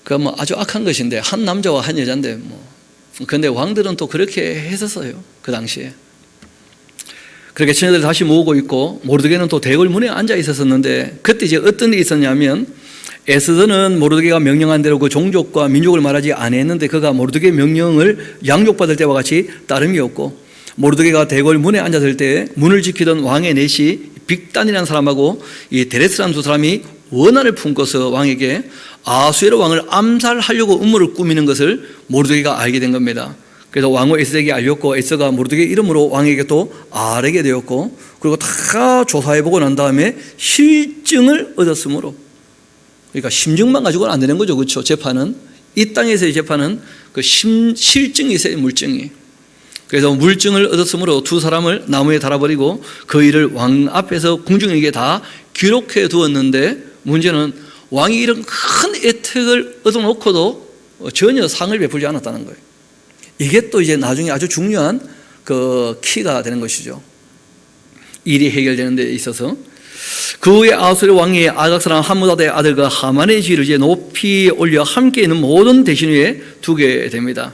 그 뭐 아주 악한 것인데, 한 남자와 한 여자인데 뭐. 그런데 왕들은 또 그렇게 했었어요, 그 당시에. 그렇게 처녀들을 다시 모으고 있고, 모르드게는 또 대궐문에 앉아 있었는데, 그때 이제 어떤 일이 있었냐면, 에스더는 모르드게가 명령한 대로 그 종족과 민족을 말하지 않았는데 그가 모르드게 명령을 양육받을 때와 같이 따름이었고, 모르드게가 대궐문에 앉았을 때 문을 지키던 왕의 넷이 빅단이라는 사람하고 이 데레스라는 두 사람이 원한을 품고서 왕에게 아수에로 왕을 암살하려고 음모를 꾸미는 것을 모르드게가 알게 된 겁니다. 그래서 왕후 에스더에게 알렸고, 에스더가 모르드게 이름으로 왕에게 또 아뢰게 되었고, 그리고 다 조사해보고 난 다음에 실증을 얻었으므로, 그러니까 심증만 가지고는 안 되는 거죠, 그렇죠? 재판은, 이 땅에서의 재판은 그 실증이 있어요, 물증이. 그래서 물증을 얻었으므로 두 사람을 나무에 달아버리고 그 일을 왕 앞에서 궁중에게 다 기록해 두었는데, 문제는 왕이 이런 큰 혜택을 얻어놓고도 전혀 상을 베풀지 않았다는 거예요. 이게 또 이제 나중에 아주 중요한 그 키가 되는 것이죠. 일이 해결되는 데 있어서. 그 후에 아수르 왕이 아각 사람 함므다다의 아들 그 하만의 지위를 이제 높이 올려 함께 있는 모든 대신 위에 두게 됩니다.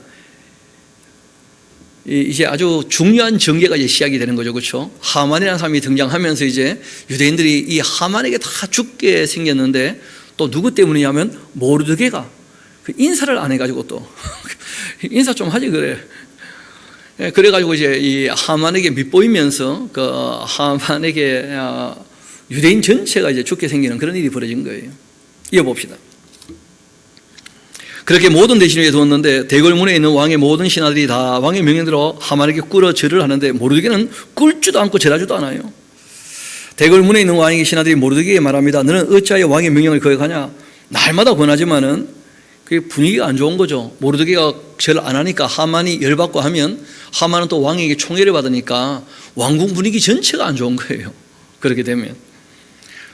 이제 아주 중요한 전개가 이제 시작이 되는 거죠, 그렇죠? 하만이라는 사람이 등장하면서 이제 유대인들이 이 하만에게 다 죽게 생겼는데, 또 누구 때문이냐면 모르드게가 그 인사를 안 해가지고 또 인사 좀 하지 그래. 그래가지고 이제 이 하만에게 밉보이면서 그 하만에게 유대인 전체가 이제 죽게 생기는 그런 일이 벌어진 거예요. 이어봅시다. 그렇게 모든 대신 위에 두었는데 대궐문에 있는 왕의 모든 신하들이 다 왕의 명령대로 하만에게 꿇어 절을 하는데 모르드게는 꿇지도 않고 절하지도 않아요. 대궐문에 있는 왕의 신하들이 모르드게에게 말합니다. 너는 어찌하여 왕의 명령을 거역하냐? 날마다 권하지만은 그게 분위기가 안 좋은 거죠. 모르드게가 절 안 하니까 하만이 열받고 하면 하만은 또 왕에게 총애를 받으니까 왕궁 분위기 전체가 안 좋은 거예요. 그렇게 되면.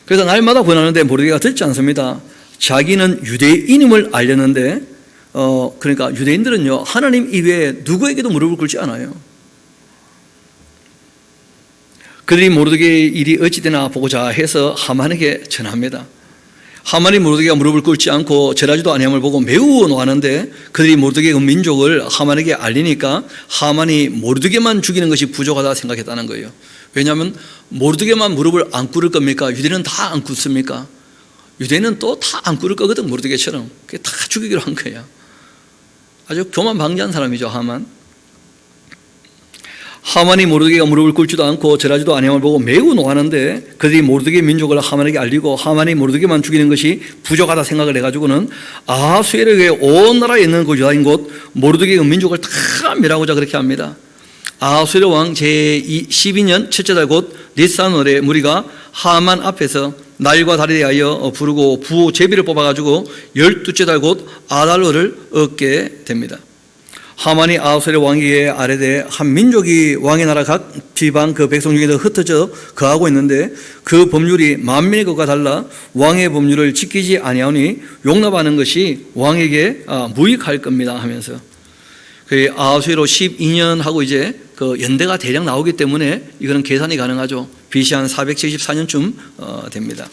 그래서 날마다 권하는데 모르드게가 듣지 않습니다. 자기는 유대인임을 알렸는데 그러니까 유대인들은요 하나님 이외에 누구에게도 무릎을 꿇지 않아요. 그들이 모르드게의 일이 어찌되나 보고자 해서 하만에게 전합니다. 하만이 모르드게가 무릎을 꿇지 않고 절하지도 아니함을 보고 매우 노하는데 그들이 모르드게의 민족을 하만에게 알리니까 하만이 모르드게만 죽이는 것이 부족하다 생각했다는 거예요. 왜냐하면 모르드게만 무릎을 안 꿇을 겁니까? 유대인은 다 안 꿇습니까? 유대인은 또 다 안 꿇을 거거든. 모르드게처럼. 그게 다 죽이기로 한 거야. 아주 교만방자한 사람이죠, 하만. 하만이 모르드게가 무릎을 꿇지도 않고 절하지도 아니함을 보고 매우 노하는데 그들이 모르드게의 민족을 하만에게 알리고 하만이 모르드게만 죽이는 것이 부족하다 생각을 해가지고는 아하수에르의 온 나라에 있는 그 유다인 곳 모르드게의 민족을 다 멸하고자 그렇게 합니다. 아하수에르 왕 제12년 첫째 달 곧 니산월에 무리가 하만 앞에서 날과 달에 대하여 부르고 부 제비를 뽑아가지고 12째 달 곧 아달월을 얻게 됩니다. 하만이 아하수에르 왕에게 아뢰되 한 민족이 왕의 나라 각 지방 그 백성 중에서 흩어져 거하고 있는데 그 법률이 만민의 것과 달라 왕의 법률을 지키지 아니하니 용납하는 것이 왕에게 무익할 겁니다 하면서 그 아하수에르 12년 하고 이제 그 연대가 대략 나오기 때문에 이거는 계산이 가능하죠. BC 한 474년쯤 됩니다.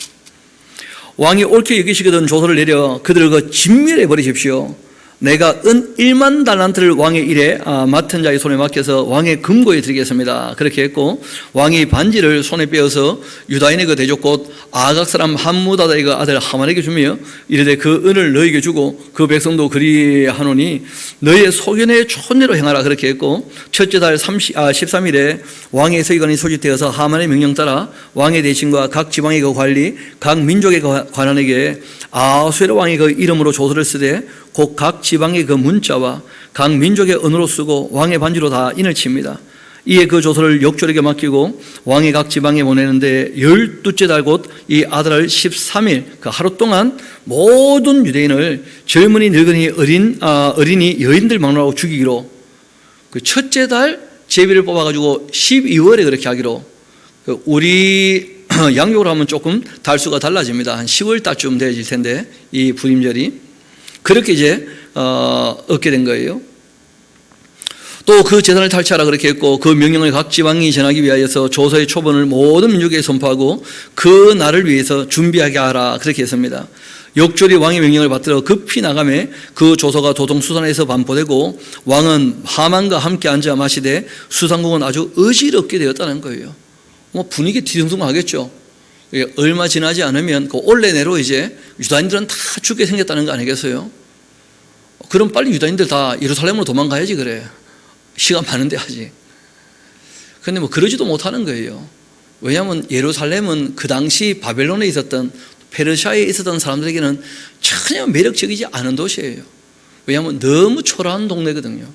왕이 옳게 여기시거든 조서를 내려 그들을 그 진멸해 버리십시오. 내가 은 1만 달란트를 왕의 일에 맡은 자의 손에 맡겨서 왕의 금고에 드리겠습니다. 그렇게 했고 왕이 반지를 손에 빼어서 유다인의 그 대족 곧 아각 사람 함무다다의 그 아들 하만에게 주며 이르되 그 은을 너에게 주고 그 백성도 그리하노니 너의 소견의 촌례로 행하라. 그렇게 했고 첫째 달 13일에 왕의 서기관이 소집되어서 하만의 명령 따라 왕의 대신과 각 지방의 그 관리 각 민족의 그 관원에게 아하수에르 왕의 그 이름으로 조서를 쓰되 곧 각 지방의 그 문자와 각 민족의 언어로 쓰고 왕의 반지로 다 인을 칩니다. 이에 그 조서를 역졸에게 맡기고 왕의 각 지방에 보내는데 12째 달 곧 이 아달 13일 그 하루 동안 모든 유대인을 젊은이 늙은이 어린이 여인들 막론하고 죽이기로 그 첫째 달 제비를 뽑아가지고 12월에 그렇게 하기로 우리 양력으로 하면 조금 달수가 달라집니다. 한 10월 달쯤 되어질 텐데 이 부임절이 그렇게 이제 얻게 된 거예요. 또 그 재단을 탈취하라 그렇게 했고 그 명령을 각 지방이 전하기 위하여서 조서의 초본을 모든 민족에 선포하고 그 날을 위해서 준비하게 하라 그렇게 했습니다. 역졸이 왕의 명령을 받들어 급히 나가매 그 조서가 도통 수산에서 반포되고 왕은 하만과 함께 앉아 마시되 수산국은 아주 어지럽게 되었다는 거예요. 뭐 분위기 뒤숭숭하겠죠. 얼마 지나지 않으면 그 올해내로 이제 유다인들은 다 죽게 생겼다는 거 아니겠어요? 그럼 빨리 유다인들 다 예루살렘으로 도망가야지 그래. 시간 많은데 하지. 그런데 뭐 그러지도 못하는 거예요. 왜냐하면 예루살렘은 그 당시 바벨론에 있었던 페르시아에 있었던 사람들에게는 전혀 매력적이지 않은 도시예요. 왜냐하면 너무 초라한 동네거든요.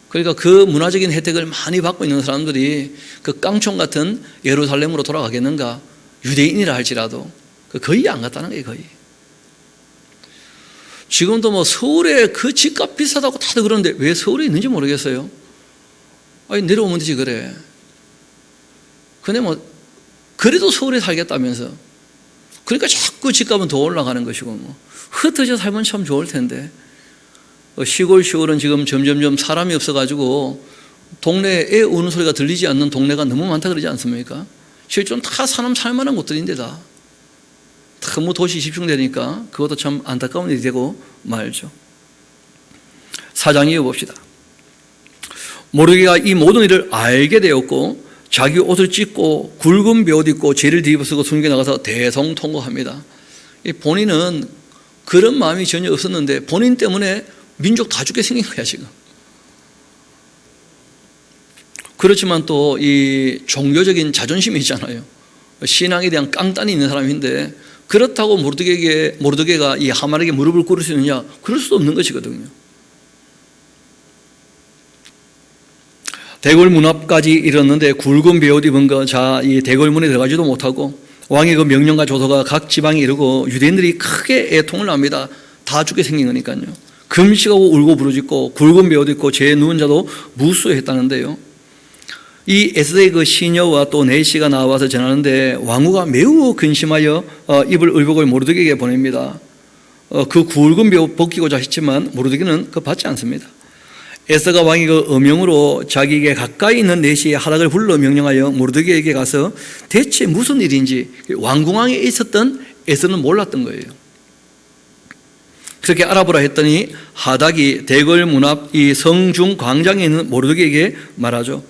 그러니까 그 문화적인 혜택을 많이 받고 있는 사람들이 그 깡총 같은 예루살렘으로 돌아가겠는가? 유대인이라 할지라도 거의 안 갔다는 거예요. 거의. 지금도 뭐 서울에 그 집값 비싸다고 다들 그러는데 왜 서울에 있는지 모르겠어요. 아니 내려오면 되지 그래. 근데 뭐 그래도 서울에 살겠다면서. 그러니까 자꾸 집값은 더 올라가는 것이고 뭐 흩어져 살면 참 좋을 텐데. 시골은 지금 점점점 사람이 없어가지고 동네에 애 우는 소리가 들리지 않는 동네가 너무 많다 그러지 않습니까? 실제로는 다 사람 살만한 곳들인데 다 너무 도시 집중되니까 그것도 참 안타까운 일이 되고 말죠. 4장 이어봅시다. 모르드게가 이 모든 일을 알게 되었고 자기 옷을 찢고 굵은 베옷 입고 죄를 뒤집어쓰고 숨겨 나가서 대성통곡합니다. 본인은 그런 마음이 전혀 없었는데 본인 때문에 민족 다 죽게 생긴 거야 지금. 그렇지만 또 이 종교적인 자존심이 있잖아요. 신앙에 대한 깡단이 있는 사람인데 그렇다고 모르드게가 이 하만에게 무릎을 꿇을 수 있느냐? 그럴 수도 없는 것이거든요. 대궐 문 앞까지 이르렀는데 굵은 베옷 입은 이 대궐 문에 들어가지도 못하고 왕의 그 명령과 조서가 각 지방에 이르고 유대인들이 크게 애통을 합니다. 다 죽게 생긴 거니까요. 금식하고 울고 부르짖고 굵은 배옷 입고 죄에 누운 자도 무수했다는데요. 이 에스더의 그 시녀와 또 내시가 나와서 전하는데 왕후가 매우 근심하여 입을 울복을 모르드게에게 보냅니다. 그 굵은 배옷 벗기고자 했지만 모르드게는 그 받지 않습니다. 에스더가 왕이 그 어명으로 자기에게 가까이 있는 내시의 하닥을 불러 명령하여 모르드게에게 가서 대체 무슨 일인지 왕궁왕에 있었던 에스더는 몰랐던 거예요. 그렇게 알아보라 했더니 하닥이 대궐 문 앞 이 성중 광장에 있는 모르드게에게 말하죠.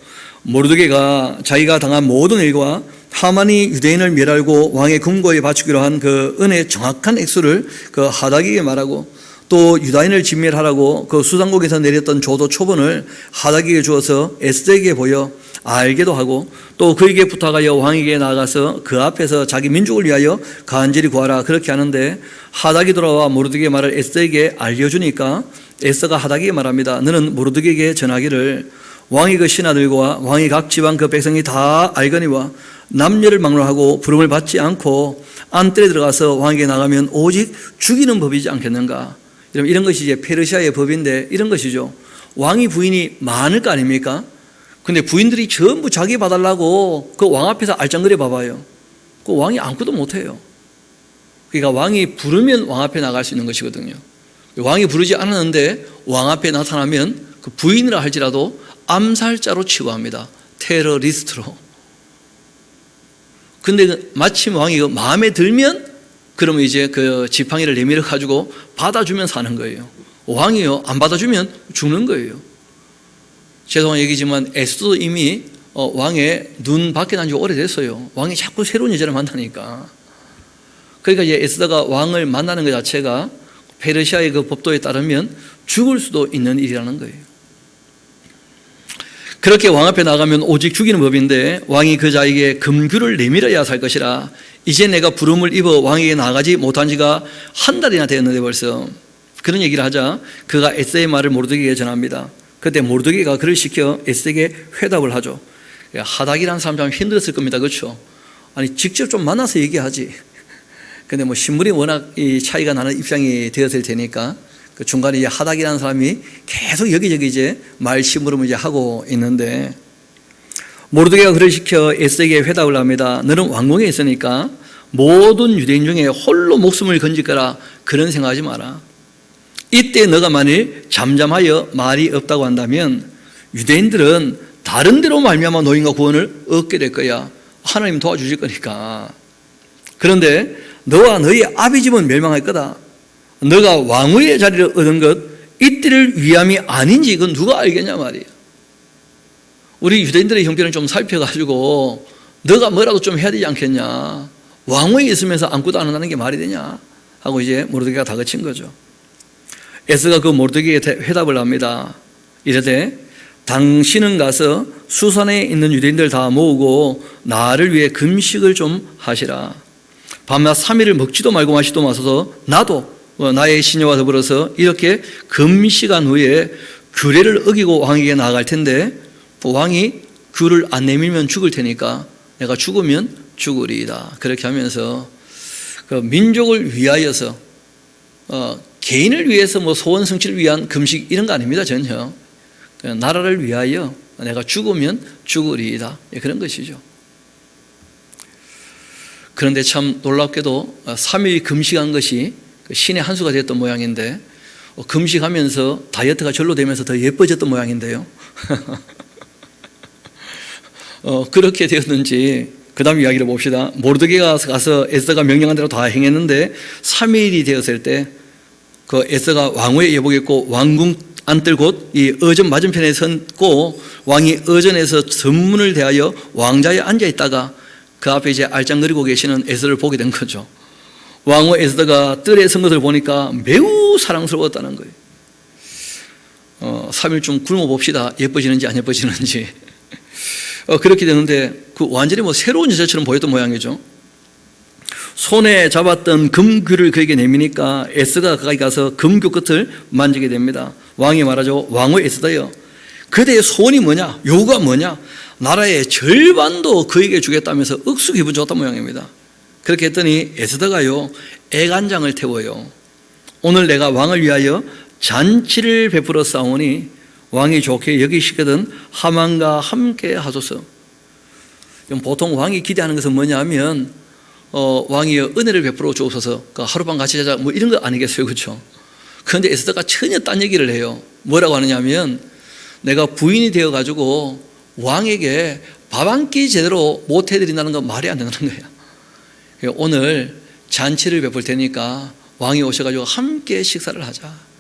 모르드게가 자기가 당한 모든 일과 하만이 유대인을 멸하고 왕의 궁궐에 바치기로 한 그 은혜의 정확한 액수를 그 하닥에게 말하고 또 유다인을 진멸하라고 그 수상국에서 내렸던 조도 초본을 하닥에게 주어서 에스더에게 보여 알게도 하고 또 그에게 부탁하여 왕에게 나가서 그 앞에서 자기 민족을 위하여 간절히 구하라 그렇게 하는데 하닥이 돌아와 모르드게의 말을 에스더에게 알려주니까 에스더가 하닥에게 말합니다. 너는 모르드게에게 전하기를 왕이 그 신하들과 왕이 각 지방 그 백성이 다 알거니와 남녀를 막론하고 부름을 받지 않고 안뜰에 들어가서 왕에게 나가면 오직 죽이는 법이지 않겠는가. 이런 것이 이제 페르시아의 법인데 이런 것이죠. 왕이 부인이 많을 거 아닙니까? 근데 부인들이 전부 자기 봐달라고 그 왕 앞에서 알짱거려 봐봐요. 그 왕이 아무것도 못해요. 그러니까 왕이 부르면 왕 앞에 나갈 수 있는 것이거든요. 왕이 부르지 않았는데 왕 앞에 나타나면 그 부인이라 할지라도 암살자로 취급합니다. 테러리스트로. 근데 마침 왕이 마음에 들면 그러면 이제 그 지팡이를 내밀어 가지고 받아주면 사는 거예요. 왕이요 안 받아주면 죽는 거예요. 죄송한 얘기지만 에스더도 이미 왕의 눈 밖에 난 지 오래됐어요. 왕이 자꾸 새로운 여자를 만나니까. 그러니까 이제 에스더가 왕을 만나는 것 자체가 페르시아의 그 법도에 따르면 죽을 수도 있는 일이라는 거예요. 그렇게 왕 앞에 나가면 오직 죽이는 법인데 왕이 그 자에게 금규를 내밀어야 살 것이라 이제 내가 부름을 입어 왕에게 나가지 못한 지가 한 달이나 되었는데 벌써 그런 얘기를 하자 그가 에스더의 말을 모르드게에게 전합니다. 그때 모르드게가 그를 시켜 에스더에게 회답을 하죠. 하닥이라는 사람 참 힘들었을 겁니다. 그렇죠? 아니 직접 좀 만나서 얘기하지. 근데 뭐 신분이 워낙 이 차이가 나는 입장이 되었을 테니까 그 중간에 이제 하닥이라는 사람이 계속 여기저기 이제 말심으로 이제 하고 있는데 모르드게가 그를 시켜 에스더에게 회답을 합니다. 너는 왕궁에 있으니까 모든 유대인 중에 홀로 목숨을 건질 거라 그런 생각하지 마라. 이때 너가 만일 잠잠하여 말이 없다고 한다면 유대인들은 다른 데로 말미암아 노임과 구원을 얻게 될 거야. 하나님 도와주실 거니까. 그런데 너와 너희 아비 집은 멸망할 거다. 너가 왕후의 자리를 얻은 것 이때를 위함이 아닌지 이건 누가 알겠냐 말이야. 우리 유대인들의 형편을 좀 살펴가지고 너가 뭐라도 좀 해야 되지 않겠냐. 왕후에 있으면서 아무것도 안 한다는 게 말이 되냐 하고 이제 모르드게가 다그친 거죠. 에스더가 그 모르드게에게 회답을 합니다. 이르되 당신은 가서 수산에 있는 유대인들 다 모으고 나를 위해 금식을 좀 하시라. 밤낮 3일을 먹지도 말고 마시도 마셔서 나도 나의 시녀와 더불어서 이렇게 금식한 후에 규례를 어기고 왕에게 나아갈 텐데 왕이 규를 안 내밀면 죽을 테니까 내가 죽으면 죽으리이다. 그렇게 하면서 그 민족을 위하여서 개인을 위해서 뭐 소원 성취를 위한 금식 이런 거 아닙니다. 전혀 나라를 위하여 내가 죽으면 죽으리이다. 그런 것이죠. 그런데 참 놀랍게도 3일 금식한 것이 신의 한 수가 됐던 모양인데 금식하면서 다이어트가 절로 되면서 더 예뻐졌던 모양인데요. 그렇게 되었는지 그 다음 이야기를 봅시다. 모르드게가 가서 에스더가 명령한 대로 다 행했는데 3일이 되었을 때 그 에스더가 왕후의 예복을 입고 왕궁 안뜰 곳 이 어전 맞은편에 섰고 왕이 어전에서 전문을 대하여 왕자에 앉아 있다가 그 앞에 이제 알짱거리고 계시는 에스더를 보게 된 거죠. 왕후 에스더가 뜰에 선 것을 보니까 매우 사랑스러웠다는 거예요. 3일 좀 굶어 봅시다. 예뻐지는지 안 예뻐지는지. 그렇게 되는데 그 완전히 뭐 새로운 여자처럼 보였던 모양이죠. 손에 잡았던 금규를 그에게 내미니까 에스더가 가까이 가서 금규 끝을 만지게 됩니다. 왕이 말하죠. 왕후 에스더여, 그대의 소원이 뭐냐? 요구가 뭐냐? 나라의 절반도 그에게 주겠다면서 억수 기분 좋았던 모양입니다. 그렇게 했더니 에스더가요 애간장을 태워요. 오늘 내가 왕을 위하여 잔치를 베풀어 싸우니 왕이 좋게 여기시거든 하만과 함께 하소서. 보통 왕이 기대하는 것은 뭐냐면 왕이 은혜를 베풀어 주옵소서, 하룻밤 같이 자자, 뭐 이런 거 아니겠어요, 그렇죠? 그런데 에스더가 전혀 딴 얘기를 해요. 뭐라고 하느냐면 내가 부인이 되어 가지고 왕에게 밥 한 끼 제대로 못 해드린다는 건 말이 안 된다는 거예요. 오늘 잔치를 베풀 테니까 왕이 오셔가지고 함께 식사를 하자.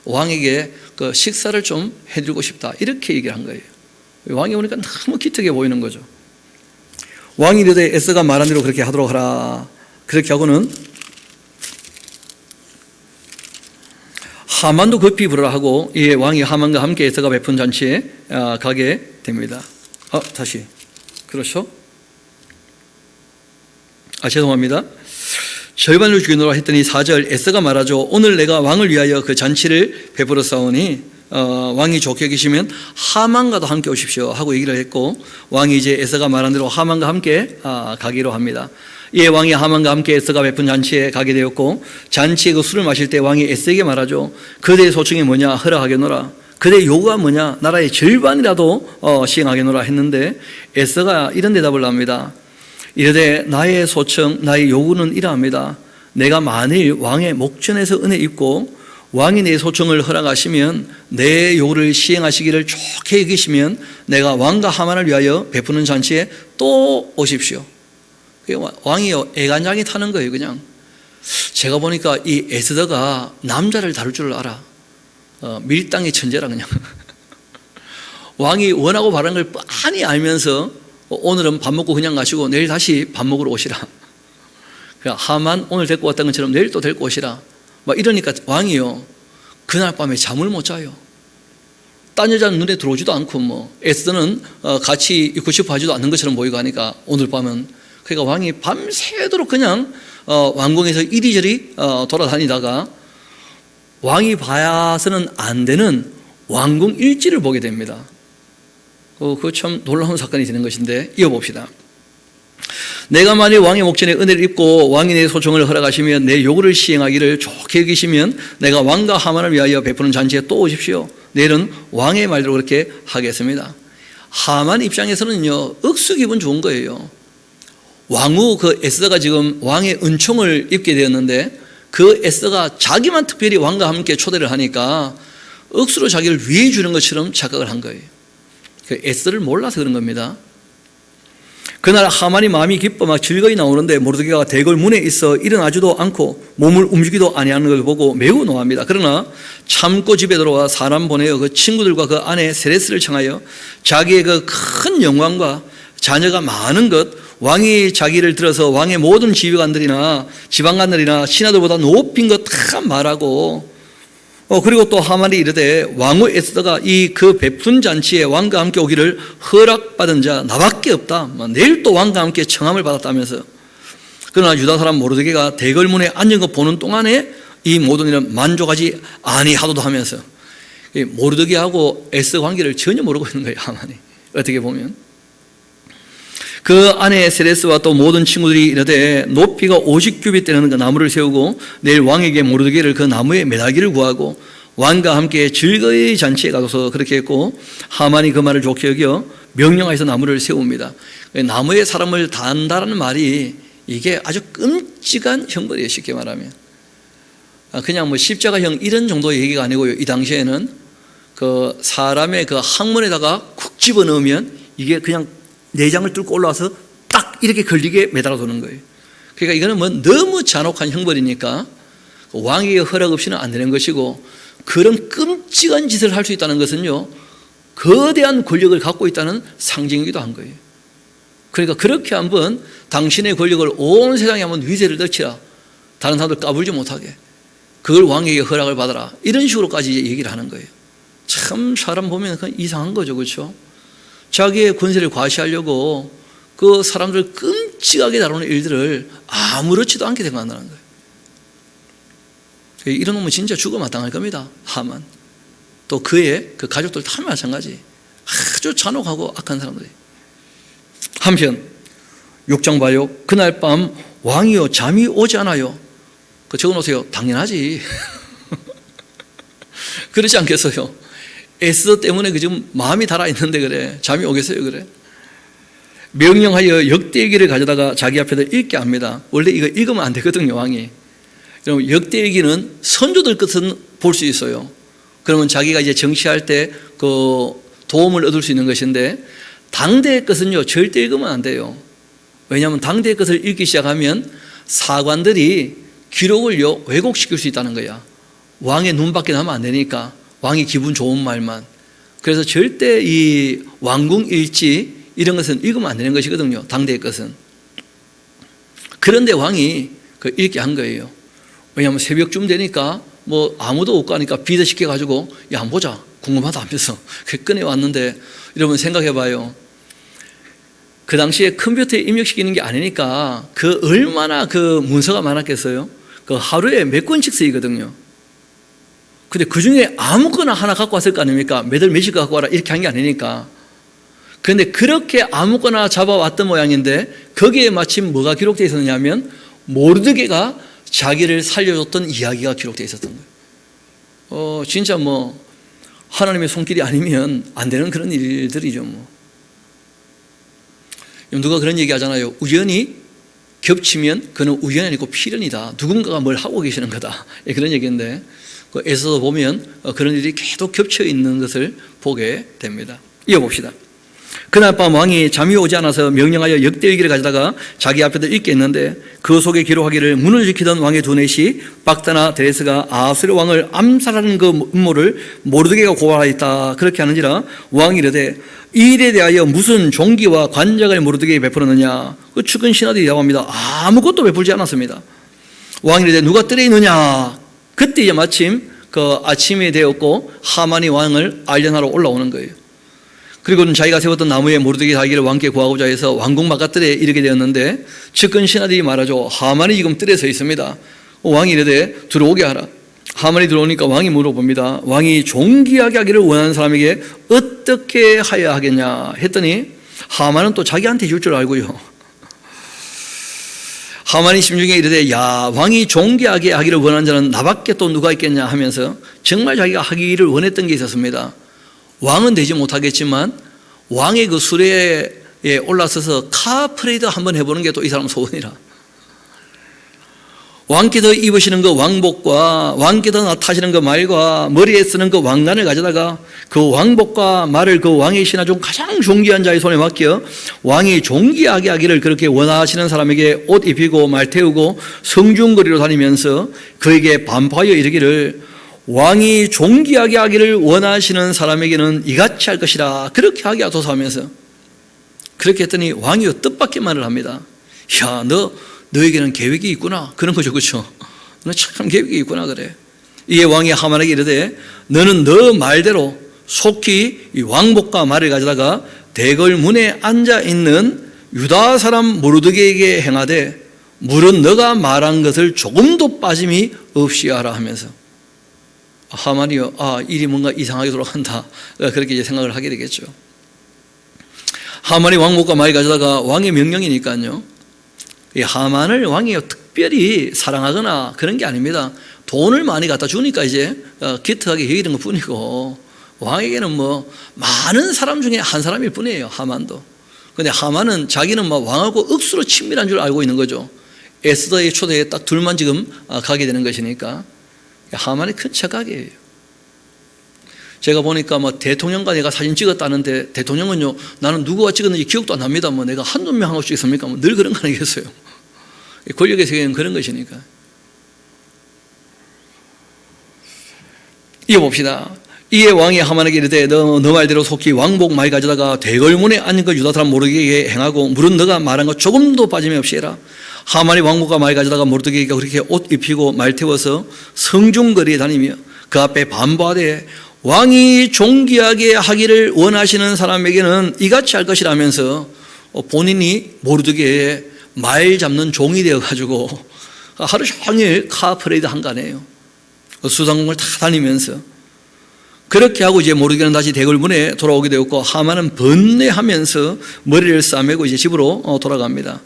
왕에게 그 식사를 좀 해드리고 싶다. 이렇게 얘기를 한 거예요. 왕이 오니까 너무 기특해 보이는 거죠. 왕이 이르되 에스더가 말한 대로 그렇게 하도록 하라. 그렇게 하고는 하만도 급히 부르라 하고, 예, 왕이 하만과 함께 에스더가 베푼 잔치에 가게 됩니다. 다시. 그렇죠? 죄송합니다. 절반을 죽이노라 했더니 4절 에스더가 말하죠. 오늘 내가 왕을 위하여 그 잔치를 베풀어 싸우니 왕이 좋게 여기시면 하만과도 함께 오십시오 하고 얘기를 했고, 왕이 이제 에스더가 말한 대로 하만과 함께 가기로 합니다. 예, 왕이 하만과 함께 에스더가 베푼 잔치에 가게 되었고, 잔치에 그 술을 마실 때 왕이 에스더에게 말하죠. 그대의 소청이 뭐냐 허락하겠노라. 그대의 요구가 뭐냐 나라의 절반이라도 시행하겠노라 했는데 에스더가 이런 대답을 합니다. 이르되 나의 소청 나의 요구는 이러합니다. 내가 만일 왕의 목전에서 은혜 입고 왕이 내 소청을 허락하시면 내 요구를 시행하시기를 좋게 여기시면 내가 왕과 하만을 위하여 베푸는 잔치에 또 오십시오. 왕이 애간장이 타는 거예요. 그냥 제가 보니까 이 에스더가 남자를 다룰 줄 알아. 밀당의 천재라 그냥. 왕이 원하고 바라는 걸 뻔히 알면서 오늘은 밥 먹고 그냥 가시고 내일 다시 밥 먹으러 오시라. 하만 오늘 데리고 왔던 것처럼 내일 또 데리고 오시라. 막 이러니까 왕이요 그날 밤에 잠을 못 자요. 딴 여자는 눈에 들어오지도 않고 뭐 에스더는 같이 있고 싶어 하지도 않는 것처럼 보이고 하니까 오늘 밤은 그러니까 왕이 밤새도록 그냥 왕궁에서 이리저리 돌아다니다가 왕이 봐서는 안 되는 왕궁 일지를 보게 됩니다. 그거 참 놀라운 사건이 되는 것인데 이어봅시다. 내가 만일 왕의 목전에 은혜를 입고 왕이 내 소청을 허락하시면 내 요구를 시행하기를 좋게 여기시면 내가 왕과 하만을 위하여 베푸는 잔치에 또 오십시오. 내일은 왕의 말대로 그렇게 하겠습니다. 하만 입장에서는요 억수 기분 좋은 거예요. 왕후 그 에스더가 지금 왕의 은총을 입게 되었는데 그 에스더가 자기만 특별히 왕과 함께 초대를 하니까 억수로 자기를 위해 주는 것처럼 착각을 한 거예요. 그 에스더를 몰라서 그런 겁니다. 그날 하만이 마음이 기뻐 막 즐거이 나오는데 모르드게가 대궐 문에 있어 일어나지도 않고 몸을 움직이도 아니하는 걸 보고 매우 노합니다. 그러나 참고 집에 들어와 사람 보내어 그 친구들과 그 아내 세레스를 청하여 자기의 그 큰 영광과 자녀가 많은 것, 왕이 자기를 들어서 왕의 모든 지휘관들이나 지방관들이나 신하들보다 높인 것 다 말하고, 그리고 또 하만이 이르되 왕후 에스더가 이 그 베푼 잔치에 왕과 함께 오기를 허락받은 자 나밖에 없다. 내일 또 왕과 함께 청함을 받았다면서. 그러나 유다 사람 모르드게가 대궐문에 앉은 거 보는 동안에 이 모든 일은 만족하지 아니하도다 하면서 모르드게하고 에스더 관계를 전혀 모르고 있는 거예요. 하만이 어떻게 보면. 그 아내 세레스와 또 모든 친구들이 이르되 높이가 50규빗 되는 그 나무를 세우고 내일 왕에게 모르드게를 그 나무에 매달기를 구하고 왕과 함께 즐거이 잔치에 가둬서 그렇게 했고, 하만이 그 말을 좋게 여겨 명령하여서 나무를 세웁니다. 나무에 사람을 단다라는 말이 이게 아주 끔찍한 형벌이에요. 쉽게 말하면 그냥 뭐 십자가형 이런 정도의 얘기가 아니고요. 이 당시에는 그 사람의 그 항문에다가 쿡 집어넣으면 이게 그냥 내장을 뚫고 올라와서 딱 이렇게 걸리게 매달아 두는 거예요. 그러니까 이거는 뭐 너무 잔혹한 형벌이니까 왕의 허락 없이는 안 되는 것이고, 그런 끔찍한 짓을 할 수 있다는 것은요 거대한 권력을 갖고 있다는 상징이기도 한 거예요. 그러니까 그렇게 한번 당신의 권력을 온 세상에 한번 위세를 떨치라. 다른 사람들 까불지 못하게. 그걸 왕에게 허락을 받아라. 이런 식으로까지 얘기를 하는 거예요. 참 사람 보면 이상한 거죠. 그렇죠? 자기의 권세를 과시하려고 그 사람들을 끔찍하게 다루는 일들을 아무렇지도 않게 생각한다는 거예요. 이런 놈은 진짜 죽어 마땅할 겁니다. 하만. 또 그의 그 가족들 다 마찬가지. 아주 잔혹하고 악한 사람들이. 한편 6장 봐요. 그날 밤 왕이요 잠이 오지 않아요. 적어놓으세요. 당연하지. 그렇지 않겠어요? 에스더 때문에 그 지금 마음이 달아있는데 그래. 잠이 오겠어요, 그래? 명령하여 역대일기를 가져다가 자기 앞에다 읽게 합니다. 원래 이거 읽으면 안 되거든요, 왕이. 그럼 역대일기는 선조들 것은 볼 수 있어요. 그러면 자기가 이제 정치할 때 그 도움을 얻을 수 있는 것인데, 당대의 것은요, 절대 읽으면 안 돼요. 왜냐하면 당대의 것을 읽기 시작하면 사관들이 기록을요, 왜곡시킬 수 있다는 거야. 왕의 눈밖에 나면 안 되니까, 왕이 기분 좋은 말만. 그래서 절대 이 왕궁 일지 이런 것은 읽으면 안 되는 것이거든요, 당대의 것은. 그런데 왕이 그 읽게 한 거예요. 왜냐하면 새벽쯤 되니까 뭐 아무도 없고 하니까 비대시켜가지고 야, 한번 보자, 궁금하다 하면서 꺼내왔는데, 여러분 생각해 봐요. 그 당시에 컴퓨터에 입력시키는 게 아니니까 그 얼마나 그 문서가 많았겠어요? 그 하루에 몇 권씩 쓰이거든요. 근데 그 중에 아무거나 하나 갖고 왔을 거 아닙니까? 몇월 몇시 갖고 와라 이렇게 한 게 아니니까. 그런데 그렇게 아무거나 잡아왔던 모양인데 거기에 마침 뭐가 기록되어 있었냐면 모르드게가 자기를 살려줬던 이야기가 기록되어 있었던 거예요. 진짜 뭐 하나님의 손길이 아니면 안 되는 그런 일들이죠. 뭐. 누가 그런 얘기 하잖아요. 우연히 겹치면 그는 우연이 아니고 필연이다. 누군가가 뭘 하고 계시는 거다. 그런 얘기인데 그 에서도 보면 그런 일이 계속 겹쳐 있는 것을 보게 됩니다. 이어봅시다. 그날 밤 왕이 잠이 오지 않아서 명령하여 역대일기를 가져다가 자기 앞에다 읽게 했는데 그 속에 기록하기를 문을 지키던 왕의 두넷이 박다나 데레스가 아수르 왕을 암살하는 그 음모를 모르드게가 고발하였다. 그렇게 하는지라 왕이 이르되 이 일에 대하여 무슨 종기와 관작을 모르드게에 베풀었느냐. 그 측근 신하들이 대답합니다. 아무것도 베풀지 않았습니다. 왕이 이르되 누가 뜰에 있느냐. 그때 이제 마침 그 아침이 되었고 하만이 왕을 알련하러 올라오는 거예요. 그리고는 자기가 세웠던 나무에 모르드게 달기를 왕께 구하고자 해서 왕궁 바깥뜰에 이르게 되었는데 측근 신하들이 말하죠. 하만이 지금 뜰에 서 있습니다. 왕이 이르되 들어오게 하라. 하만이 들어오니까 왕이 물어봅니다. 왕이 존귀하게 하기를 원하는 사람에게 어떻게 하여야 하겠냐 했더니 하만은 또 자기한테 줄 줄 알고요. 하만이 심중에 이르되 야, 왕이 존귀하게 하기를 원하는 자는 나밖에 또 누가 있겠냐 하면서 정말 자기가 하기를 원했던 게 있었습니다. 왕은 되지 못하겠지만 왕의 그 수레에 올라서서 카 프레이드 한번 해보는 게 또 이 사람 소원이라. 왕께서 입으시는 그 왕복과 왕께서 타시는 그 말과 머리에 쓰는 그 왕관을 가져다가 그 왕복과 말을 그 왕의 신하 중 가장 존귀한 자의 손에 맡겨 왕이 존귀하게 하기를 그렇게 원하시는 사람에게 옷 입히고 말 태우고 성중거리로 다니면서 그에게 반포하여 이르기를 왕이 존귀하게 하기를 원하시는 사람에게는 이같이 할 것이라 그렇게 하게 하소서 하면서 그렇게 했더니 왕이 뜻밖의 말을 합니다. 야, 너에게는 계획이 있구나. 그런 거죠, 그렇죠? 너 참 계획이 있구나 그래. 이에 왕이 하만에게 이르되 너는 너 말대로 속히 이 왕복과 말을 가져다가 대궐 문에 앉아 있는 유다 사람 모르드게에게 행하되 물은 너가 말한 것을 조금도 빠짐이 없이 하라 하면서 하만이요, 일이 뭔가 이상하게 돌아간다. 그렇게 이제 생각을 하게 되겠죠. 하만이 왕복과 말을 가져다가 왕의 명령이니까요. 이 하만을 왕이 특별히 사랑하거나 그런 게 아닙니다. 돈을 많이 갖다 주니까 이제 기특하게 여기는 것 뿐이고 왕에게는 뭐 많은 사람 중에 한 사람일 뿐이에요. 하만도. 그런데 하만은 자기는 막 왕하고 억수로 친밀한 줄 알고 있는 거죠. 에스더의 초대에 딱 둘만 지금 가게 되는 것이니까 하만이 큰 착각이에요. 제가 보니까 뭐 대통령과 내가 사진 찍었다는데 대통령은요, 나는 누구와 찍었는지 기억도 안 납니다. 뭐 내가 한두 명 하고 찍습니까? 뭐 늘 그런 거 아니겠어요? 권력의 세계는 그런 것이니까. 이어봅시다. 이에 왕이 하만에게 이르되 너 말대로 속히 왕복 말 가져다가 대궐문에 앉은 그 유다 사람 모르드게에게 행하고 물은 너가 말한 것 조금도 빠짐이 없이 해라. 하만이 왕복과 말 가져다가 모르드게가 그렇게 옷 입히고 말 태워서 성중거리에 다니며 그 앞에 반보하되 왕이 존귀하게 하기를 원하시는 사람에게는 이같이 할 것이라면서 본인이 모르드게의 말 잡는 종이 되어가지고 하루 종일 카프레이드 한 거 아니에요. 수상궁을 다 다니면서 그렇게 하고 이제 모르드게는 다시 대궐문에 돌아오게 되었고 하만은 번뇌하면서 머리를 싸매고 이제 집으로 돌아갑니다.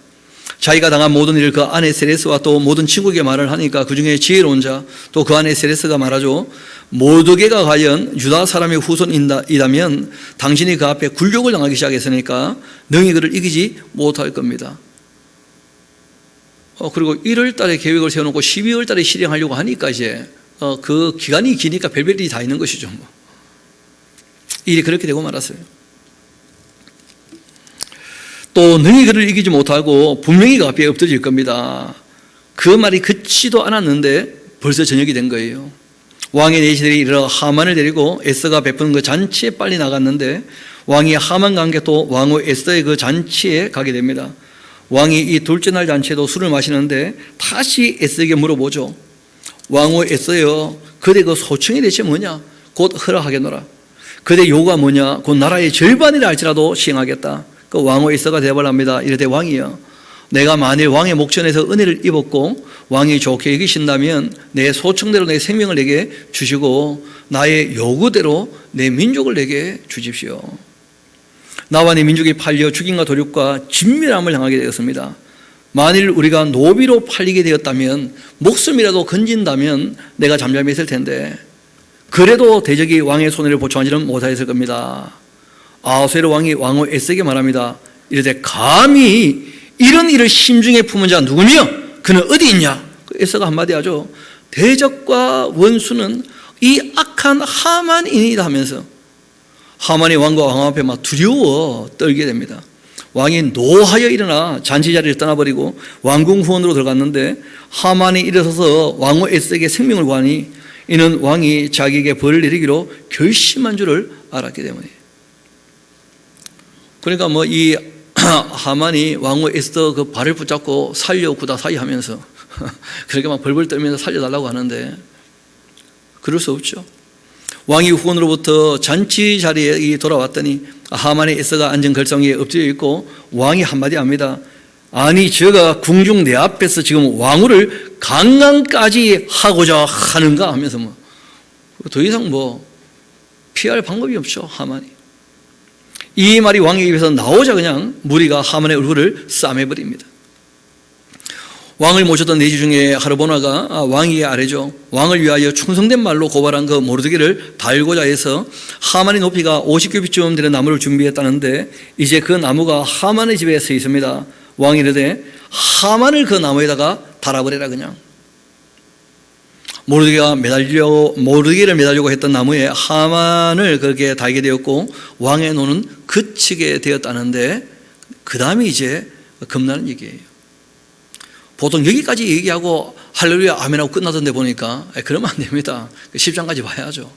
자기가 당한 모든 일을 그 아내 세레스와 또 모든 친구에게 말을 하니까 그 중에 지혜로운 자 또 그 아내 세레스가 말하죠. 모르드게가 과연 유다 사람의 후손이라면 당신이 그 앞에 굴욕을 당하기 시작했으니까 능히 그를 이기지 못할 겁니다. 그리고 1월 달에 계획을 세워놓고 12월 달에 실행하려고 하니까 이제 그 기간이 기니까 별별 일이 다 있는 것이죠. 일이 그렇게 되고 말았어요. 또 능히 그를 이기지 못하고 분명히 그 앞에 엎드질 겁니다. 그 말이 그치도 않았는데 벌써 저녁이 된 거예요. 왕의 내시들이 이르러 하만을 데리고 에스더가 베푸는 그 잔치에 빨리 나갔는데 왕이 하만과 함께 또 왕후 에스더의 그 잔치에 가게 됩니다. 왕이 이 둘째 날 잔치에도 술을 마시는데 다시 에스더에게 물어보죠. 왕후 에스더여, 그대 그 소청이 대체 뭐냐? 곧 허락하겠노라. 그대 요구가 뭐냐? 곧 나라의 절반이라 할지라도 시행하겠다. 그 왕후 에스더가 대답을 합니다. 이르되 왕이여, 내가 만일 왕의 목전에서 은혜를 입었고 왕이 좋게 여기신다면 내 소청대로 내 생명을 내게 주시고 나의 요구대로 내 민족을 내게 주십시오. 나와 내 민족이 팔려 죽임과 도륙과 진멸함을 당하게 되었습니다. 만일 우리가 노비로 팔리게 되었다면, 목숨이라도 건진다면 내가 잠잠히 있을 텐데 그래도 대적이 왕의 손해를 보충하지는 못하였을 겁니다. 아하수에로 왕이 왕후 에스더에게 말합니다. 이르되 감히 이런 일을 심중에 품은 자 누구며 그는 어디 있냐? 에스더가 한마디 하죠. 대적과 원수는 이 악한 하만이다 하면서 하만이 왕과 왕 앞에 막 두려워 떨게 됩니다. 왕이 노하여 일어나 잔치 자리를 떠나버리고 왕궁 후원으로 들어갔는데 하만이 일어서서 왕후 에스더에게 생명을 구하니 이는 왕이 자기에게 벌을 내리기로 결심한 줄을 알았기 때문이에요. 그러니까 이 하만이 왕후 에스더 그 발을 붙잡고 살려구다 사이 하면서 그렇게 막 벌벌 떨면서 살려달라고 하는데 그럴 수 없죠. 왕이 후원으로부터 잔치 자리에 돌아왔더니 하만의 에스더가 앉은 걸상 위에 엎드려 있고 왕이 한마디 합니다. 아니 저가 궁중 내 앞에서 지금 왕후를 강간까지 하고자 하는가 하면서 더 이상 피할 방법이 없죠. 하만이 이 말이 왕의 입에서 나오자 그냥 무리가 하만의 얼굴을 싸매버립니다. 왕을 모셨던 내지 중에 하르보나가 왕위의 아래죠. 왕을 위하여 충성된 말로 고발한 그 모르드게를 달고자 해서 하만의 높이가 50규빗쯤 되는 나무를 준비했다는데 이제 그 나무가 하만의 집에 서 있습니다. 왕이 이르되 하만을 그 나무에다가 달아버려라. 그냥 모르드게를 매달려고 했던 나무에 하만을 그렇게 달게 되었고 왕의 노는 그치게 되었다는데 그 다음에 이제 겁나는 얘기예요. 보통 여기까지 얘기하고 할렐루야 아멘하고 끝나던데 보니까 그러면 안 됩니다. 10장까지 봐야죠.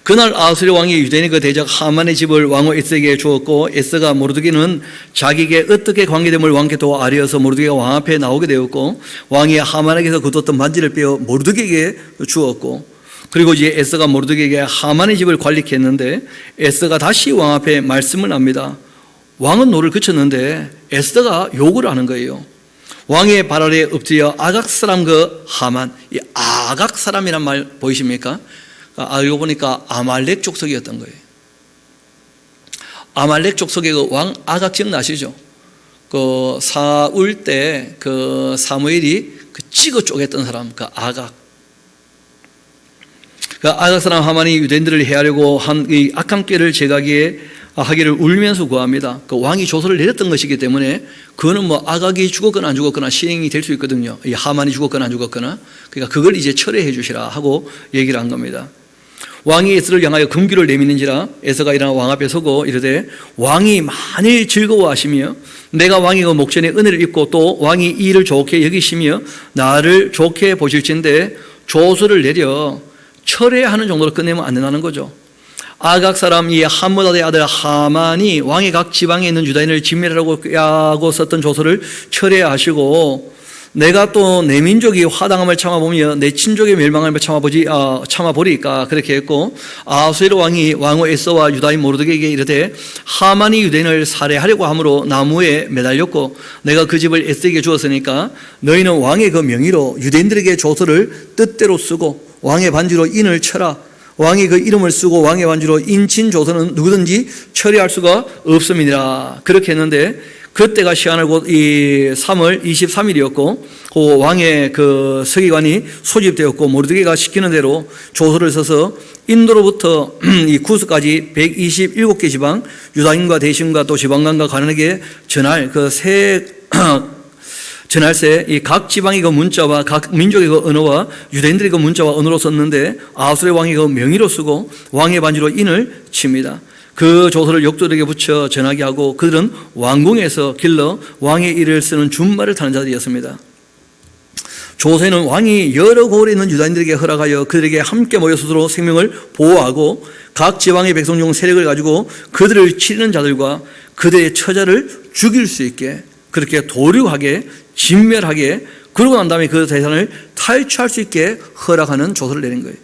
그날 아하수에로 왕이 유대인의 그 대적 하만의 집을 왕후 에스더에게 주었고 에스더가 모르드게는 자기에게 어떻게 관계됨을 왕께 도와 아뢰어서 모르드게가 왕 앞에 나오게 되었고 왕이 하만에게서 거두었던 반지를 빼어 모르드게에게 주었고 그리고 이제 에스더가 모르드게에게 하만의 집을 관리케 했는데 에스더가 다시 왕 앞에 말씀을 합니다. 왕은 노를 그쳤는데 에스더가 욕을 하는 거예요. 왕의 발 아래에 엎드려 아각 사람 그 하만, 이 아각 사람이란 말 보이십니까? 알고 보니까 아말렉 족속이었던 거예요. 아말렉 족속의 그 왕 아각 기억나시죠? 그 사울 때 그 사무엘이 그 찍어 쪼갰던 사람, 그 아각. 그 아각 사람 하만이 유대인들을 해하려고 한 이 악한 꾀를 하기를 울면서 구합니다. 그 왕이 조서를 내렸던 것이기 때문에 그거는 아각이 죽었거나 안 죽었거나 시행이 될 수 있거든요. 이 하만이 죽었거나 안 죽었거나. 그러니까 그걸 이제 철회해 주시라 하고 얘기를 한 겁니다. 왕이 에스더를 향하여 금규를 내미는지라 에스더가 일어나 왕 앞에 서고 이르되 왕이 만일 즐거워하시며 내가 왕의 그 목전에 은혜를 입고 또 왕이 이 일을 좋게 여기시며 나를 좋게 보실진데 조서를 내려 철회하는 정도로 끝내면 안 된다는 거죠. 아각 사람 이 함므다의 아들 하만이 왕의 각 지방에 있는 유다인을 진멸하라고 썼던 조서를 철회하시고 내가 또 내 민족이 화당함을 참아보며 내 친족의 멸망을 참아보리까 그렇게 했고 아하수에로 왕이 왕후 에스더와 유다인 모르드게에게 이르되 하만이 유대인을 살해하려고 함으로 나무에 매달렸고 내가 그 집을 에스더에게 주었으니까 너희는 왕의 그 명의로 유대인들에게 조서를 뜻대로 쓰고 왕의 반지로 인을 쳐라. 왕이 그 이름을 쓰고 왕의 반지로 인친 조서는 누구든지 처리할 수가 없음이니라. 그렇게 했는데 그때가 시한을 곧 이 3월 23일이었고 그 왕의 그 서기관이 소집되었고 모르드게가 시키는 대로 조서를 써서 인도로부터 이 구스까지 127개 지방 유다인과 대신과 또 지방관과 관원에게 전할 전할세 이 각 지방의 그 문자와 각 민족의 그 언어와 유대인들의 그 문자와 언어로 썼는데 아수르의 왕이 그 명의로 쓰고 왕의 반지로 인을 칩니다. 그 조서를 역도들에게 붙여 전하게 하고 그들은 왕궁에서 길러 왕의 일을 쓰는 준말을 타는 자들이었습니다. 조서에는 왕이 여러 고을에 있는 유다인들에게 허락하여 그들에게 함께 모여 스스로 생명을 보호하고 각 지방의 백성 중 세력을 가지고 그들을 치르는 자들과 그들의 처자를 죽일 수 있게 그렇게 도륙하게 진멸하게 그러고 난 다음에 그 재산을 탈취할 수 있게 허락하는 조서를 내린 거예요.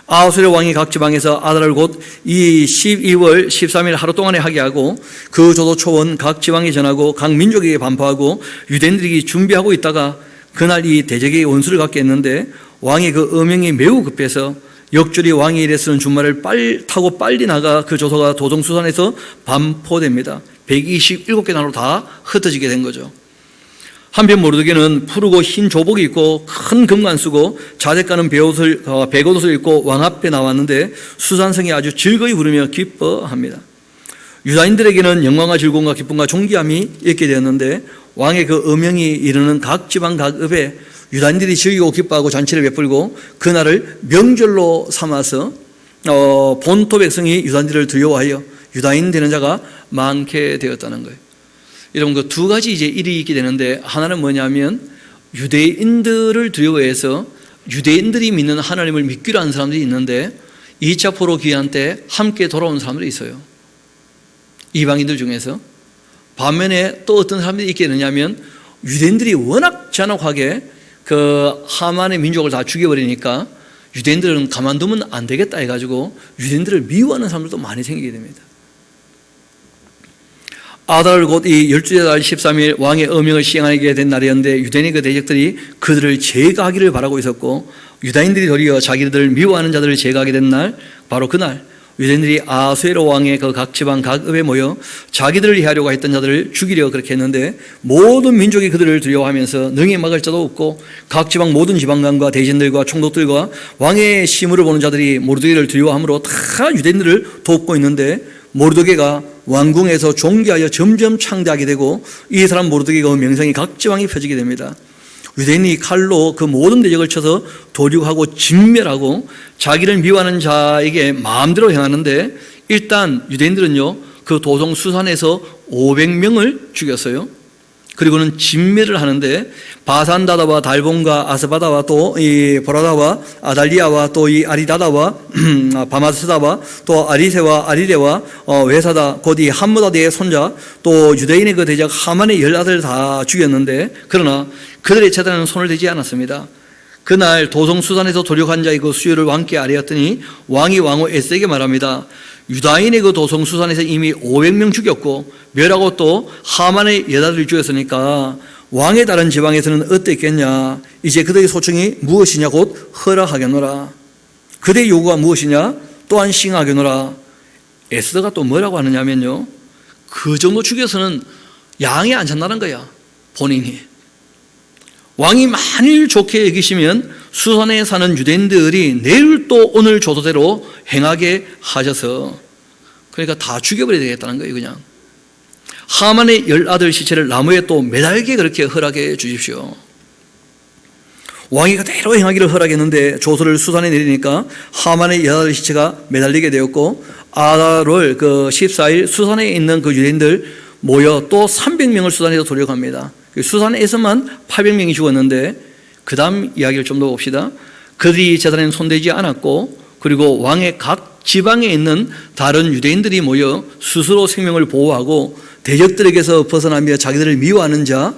아하수르 왕이 각 지방에서 아달을 곧 이 12월 13일 하루 동안에 하게 하고 그 조도 초원 각 지방에 전하고 각 민족에게 반포하고 유대인들이 준비하고 있다가 그날 이 대적의 원수를 갖게 했는데 왕의 그 어명이 매우 급해서 역줄이 왕의 일에 쓰는 준말을 타고 빨리 나가 그 조서가 도성수산에서 반포됩니다. 127개 나라로 다 흩어지게 된 거죠. 한편 모르드게는 푸르고 흰 조복이 입고 큰 금관 쓰고 자색가는 백옷을 입고 왕 앞에 나왔는데 수산성이 아주 즐거이 부르며 기뻐합니다. 유다인들에게는 영광과 즐거움과 기쁨과 존귀함이 있게 되었는데 왕의 그 어명이 이르는 각 지방 각 읍에 유다인들이 즐기고 기뻐하고 잔치를 베풀고 그날을 명절로 삼아서 본토 백성이 유다인들을 두려워하여 유다인 되는 자가 많게 되었다는 거예요. 여러분 그 두 가지 이제 일이 있게 되는데 하나는 뭐냐면 유대인들을 두려워해서 유대인들이 믿는 하나님을 믿기로 하는 사람들이 있는데 2차 포로 귀환 때 함께 돌아온 사람들이 있어요. 이방인들 중에서. 반면에 또 어떤 사람들이 있게 되냐면 유대인들이 워낙 잔혹하게 그 하만의 민족을 다 죽여버리니까 유대인들은 가만두면 안 되겠다 해가지고 유대인들을 미워하는 사람들도 많이 생기게 됩니다. 아달 곧 이 12째 달 13일 왕의 어명을 시행하게 된 날이었는데 유대인의 그 대적들이 그들을 제거하기를 바라고 있었고 유다인들이 도리어 자기들을 미워하는 자들을 제거하게 된 날 바로 그날 유대인들이 아수에로 왕의 그 각 지방 각 읍에 모여 자기들을 해하려고 했던 자들을 죽이려 그렇게 했는데 모든 민족이 그들을 두려워하면서 능히 막을 자도 없고 각 지방 모든 지방관과 대신들과 총독들과 왕의 시무를 보는 자들이 모르드게를 두려워함으로 다 유대인들을 돕고 있는데 모르드게가 왕궁에서 존귀하여 점점 창대하게 되고 이 사람 모르드게가 명성이 각 지방에 펴지게 됩니다. 유대인이 칼로 그 모든 대적을 쳐서 도륙하고 진멸하고 자기를 미워하는 자에게 마음대로 행하는데 일단 유대인들은요 그 도성 수산에서 500명을 죽였어요. 그리고는 진멸을 하는데 바산다다와 달본과 아스바다와 또 이 보라다와 아달리아와 또 이 아리다다와 바마스다와 또 아리세와 아리레와 외사다 곧 이 함무다대의 손자 또 유대인의 그 대적 하만의 10아들 다 죽였는데 그러나 그들의 재단에는 손을 대지 않았습니다. 그날 도성수산에서 도륙한 자의 그 수요를 왕께 아뢰었더니 왕이 왕후 에스에게 말합니다. 유다인의 그 도성수산에서 이미 500명 죽였고 멸하고 또 하만의 10아들을 죽였으니까 왕의 다른 지방에서는 어땠겠냐. 이제 그들의 소청이 무엇이냐 곧 허락하겠노라. 그들의 요구가 무엇이냐 또한 싱하겠노라. 에스더가 또 뭐라고 하느냐면요 그 정도 죽여서는 양이 안 찬다는 거야. 본인이 왕이 만일 좋게 여기시면 수산에 사는 유대인들이 내일 또 오늘 조서대로 행하게 하셔서 그러니까 다 죽여버려야 되겠다는 거예요. 그냥 하만의 10아들 시체를 나무에 또 매달게 그렇게 허락해 주십시오. 왕이 그대로 행하기를 허락했는데 조서를 수산에 내리니까 하만의 10아들 시체가 매달리게 되었고 아달월 그 14일 수산에 있는 그 유대인들 모여 또 300명을 수산에서 도륙합니다. 수산에서만 800명이 죽었는데 그 다음 이야기를 좀 더 봅시다. 그들이 재단에는 손대지 않았고 그리고 왕의 각 지방에 있는 다른 유대인들이 모여 스스로 생명을 보호하고 대적들에게서 벗어나며 자기들을 미워하는 자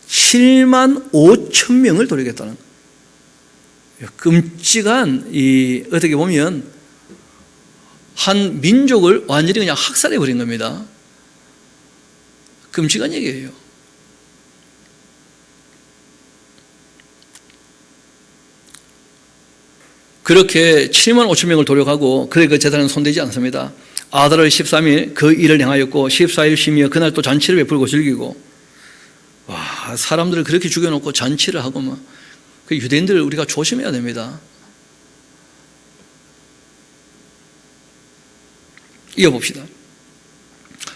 7만 5천 명을 도륙했다는 거예요. 끔찍한 어떻게 보면 한 민족을 완전히 그냥 학살해 버린 겁니다. 끔찍한 얘기예요. 그렇게 7만 5천 명을 도륙하고 그의 그 재단은 손대지 않습니다. 아달월 13일 그 일을 행하였고 14일 쉬며 그날 또 잔치를 베풀고 즐기고. 와, 사람들을 그렇게 죽여놓고 잔치를 하고 막. 그 유대인들 우리가 조심해야 됩니다. 이어봅시다.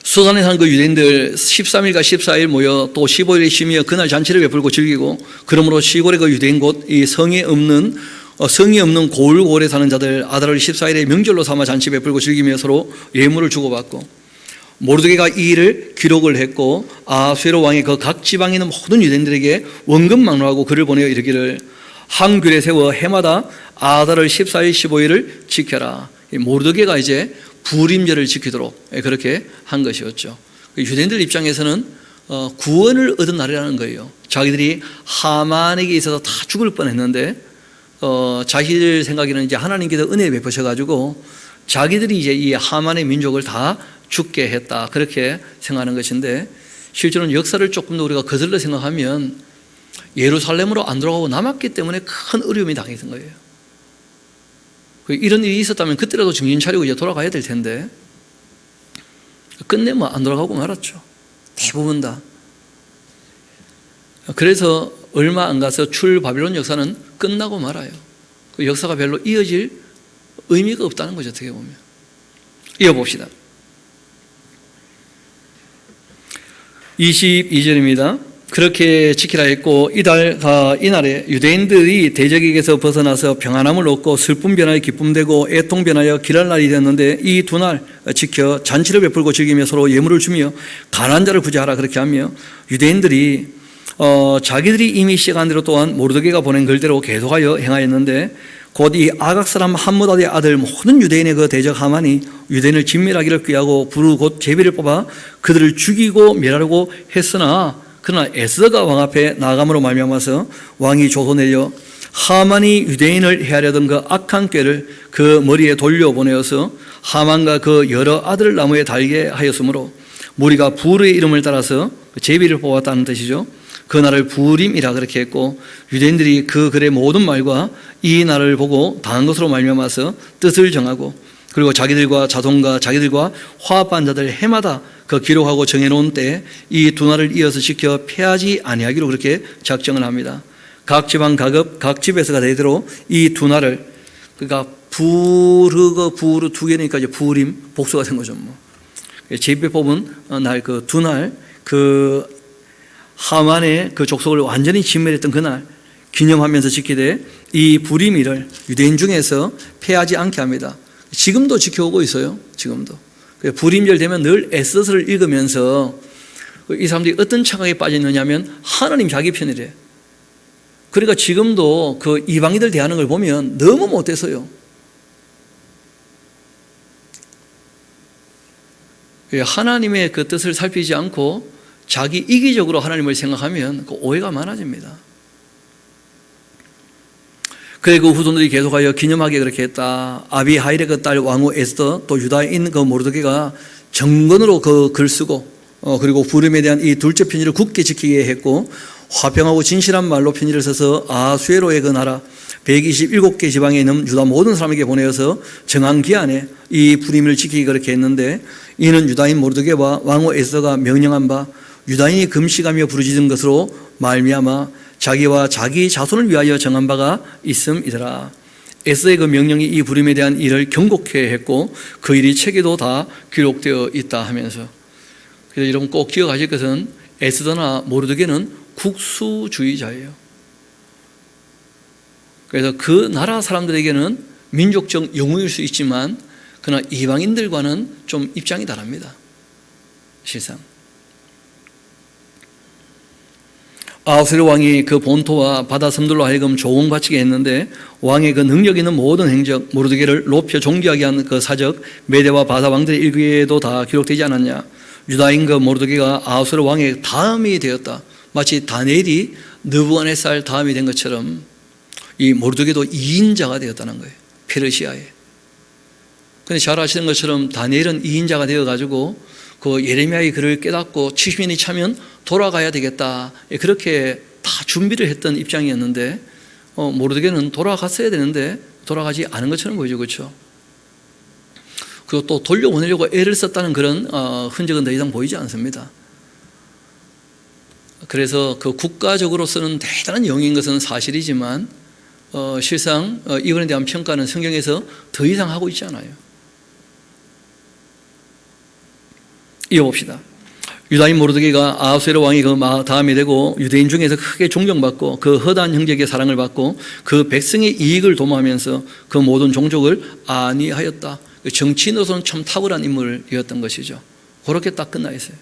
수산에 사는 그 유대인들 13일과 14일 모여 또 15일에 쉬며 그날 잔치를 베풀고 즐기고, 그러므로 시골의 그 유대인 곧 이 성이 없는 고을고을에 사는 자들 아달월 14일에 명절로 삼아 잔치 베풀고 즐기며 서로 예물을 주고받고, 모르드게가 이 일을 기록을 했고 아수에로 왕이 그 각 지방에 있는 모든 유대인들에게 원금 막론하고 글을 보내어 이르기를 한 귤에 세워 해마다 아달월 14일 15일을 지켜라. 모르드게가 이제 부림절을 지키도록 그렇게 한 것이었죠. 유대인들 입장에서는 구원을 얻은 날이라는 거예요. 자기들이 하만에게 있어서 다 죽을 뻔했는데 자기들 생각에는 이제 하나님께서 은혜 베푸셔가지고 자기들이 이제 이 하만의 민족을 다 죽게 했다, 그렇게 생각하는 것인데, 실제로는 역사를 조금 더 우리가 거슬러 생각하면 예루살렘으로 안 돌아가고 남았기 때문에 큰 어려움이 당했던 거예요. 이런 일이 있었다면 그때라도 정신 차리고 이제 돌아가야 될 텐데 끝내 안 돌아가고 말았죠. 대부분 다. 그래서 얼마 안 가서 출바빌론 역사는 끝나고 말아요. 그 역사가 별로 이어질 의미가 없다는 거죠, 어떻게 보면. 이어봅시다. 22절입니다. 그렇게 지키라 했고 이날에 유대인들이 대적에게서 벗어나서 평안함을 얻고 슬픔 변하여 기쁨 되고 애통 변하여 길할 날이 되었는데 이 두 날 지켜 잔치를 베풀고 즐기며 서로 예물을 주며 가난한 자를 구제하라, 그렇게 하며 유대인들이 자기들이 이미 시작한 대로 또한 모르드게가 보낸 글대로 계속하여 행하였는데, 곧 이 아각 사람 함므다의 아들 모든 유대인의 그 대적 하만이 유대인을 진멸하기를 꾀하고 부르 곧 제비를 뽑아 그들을 죽이고 멸하려고 했으나, 그러나 에스더가 왕 앞에 나아감으로 말미암아서 왕이 조소내려 하만이 유대인을 해하려던 그 악한 꾀를 그 머리에 돌려보내어서 하만과 그 여러 아들을 나무에 달게 하였으므로 무리가 부르의 이름을 따라서 제비를 뽑았다는 뜻이죠. 그 날을 부림이라 그렇게 했고, 유대인들이 그 글의 모든 말과 이 날을 보고 당한 것으로 말미암아서 뜻을 정하고, 그리고 자기들과 자손과 자기들과 화합한 자들 해마다 그 기록하고 정해놓은 때에 이 두 날을 이어서 지켜 패하지 아니하기로 그렇게 작정을 합니다. 각 지방 각 집에서가 대대로 이 두 날을, 그러니까 부르 두 개니까 이제 부림 복수가 된 거죠. 제비 뽑은 날, 그 두 날, 그 하만의 그 족속을 완전히 진멸했던 그날 기념하면서 지키되 이 부림일을 유대인 중에서 패하지 않게 합니다. 지금도 지켜오고 있어요. 지금도. 부림절 되면 늘 에스더서를 읽으면서 이 사람들이 어떤 착각에 빠졌느냐면 하나님 자기 편이래. 그러니까 지금도 그 이방인들 대하는 걸 보면 너무 못돼서요. 하나님의 그 뜻을 살피지 않고 자기 이기적으로 하나님을 생각하면 그 오해가 많아집니다. 그래 그 후손들이 계속하여 기념하게 그렇게 했다. 아비하일의 그 딸 왕후 에스더, 또 유다인 그 모르드게가 정건으로 그 글 쓰고 그리고 부름에 대한 이 둘째 편지를 굳게 지키게 했고, 화평하고 진실한 말로 편지를 써서 아수에로의 그 나라 127개 지방에 있는 유다 모든 사람에게 보내어서 정한 기한에 이 부림을 지키기 그렇게 했는데, 이는 유다인 모르드게와 왕후 에스더가 명령한 바 유다인이 금식하며 부르짖은 것으로 말미암아 자기와 자기 자손을 위하여 정한 바가 있음이더라. 에스더의 그 명령이 이 부림에 대한 일을 경고케 했고 그 일이 책에도 다 기록되어 있다 하면서, 그래서 여러분 꼭 기억하실 것은 에스더나 모르드게는 국수주의자예요. 그래서 그 나라 사람들에게는 민족적 영웅일 수 있지만 그러나 이방인들과는 좀 입장이 다릅니다. 실상 아하스웨로 왕이 그 본토와 바다 섬들로 하여금 조공바치게 했는데, 왕의 그 능력 있는 모든 행적, 모르드게를 높여 존귀하게 한 그 사적, 메대와 바사 왕들의 일기에도 다 기록되지 않았냐. 유다인 그 모르드게가 아하스웨로 왕의 다음이 되었다. 마치 다니엘이 느부갓네살 다음이 된 것처럼 이 모르드게도 2인자가 되었다는 거예요, 페르시아에. 그런데 잘 아시는 것처럼 다니엘은 2인자가 되어가지고 그 예레미야의 글을 깨닫고 70년이 차면 돌아가야 되겠다, 그렇게 다 준비를 했던 입장이었는데 모르드게는 돌아갔어야 되는데 돌아가지 않은 것처럼 보이죠, 그렇죠? 그리고 또 돌려보내려고 애를 썼다는 그런 흔적은 더 이상 보이지 않습니다. 그래서 그 국가적으로서는 대단한 영예인 것은 사실이지만 실상 이번에 대한 평가는 성경에서 더 이상 하고 있지 않아요. 이어봅시다. 유다인 모르드게가 아하수에로 왕이 그 다음이 되고 유대인 중에서 크게 존경받고 그 허다한 형제에게 사랑을 받고 그 백성의 이익을 도모하면서 그 모든 종족을 안위하였다. 정치인으로서는 참 탁월한 인물이었던 것이죠. 그렇게 딱 끝나 있어요.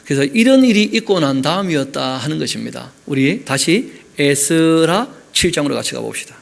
그래서 이런 일이 있고 난 다음이었다 하는 것입니다. 우리 다시 에스라 7장으로 같이 가봅시다.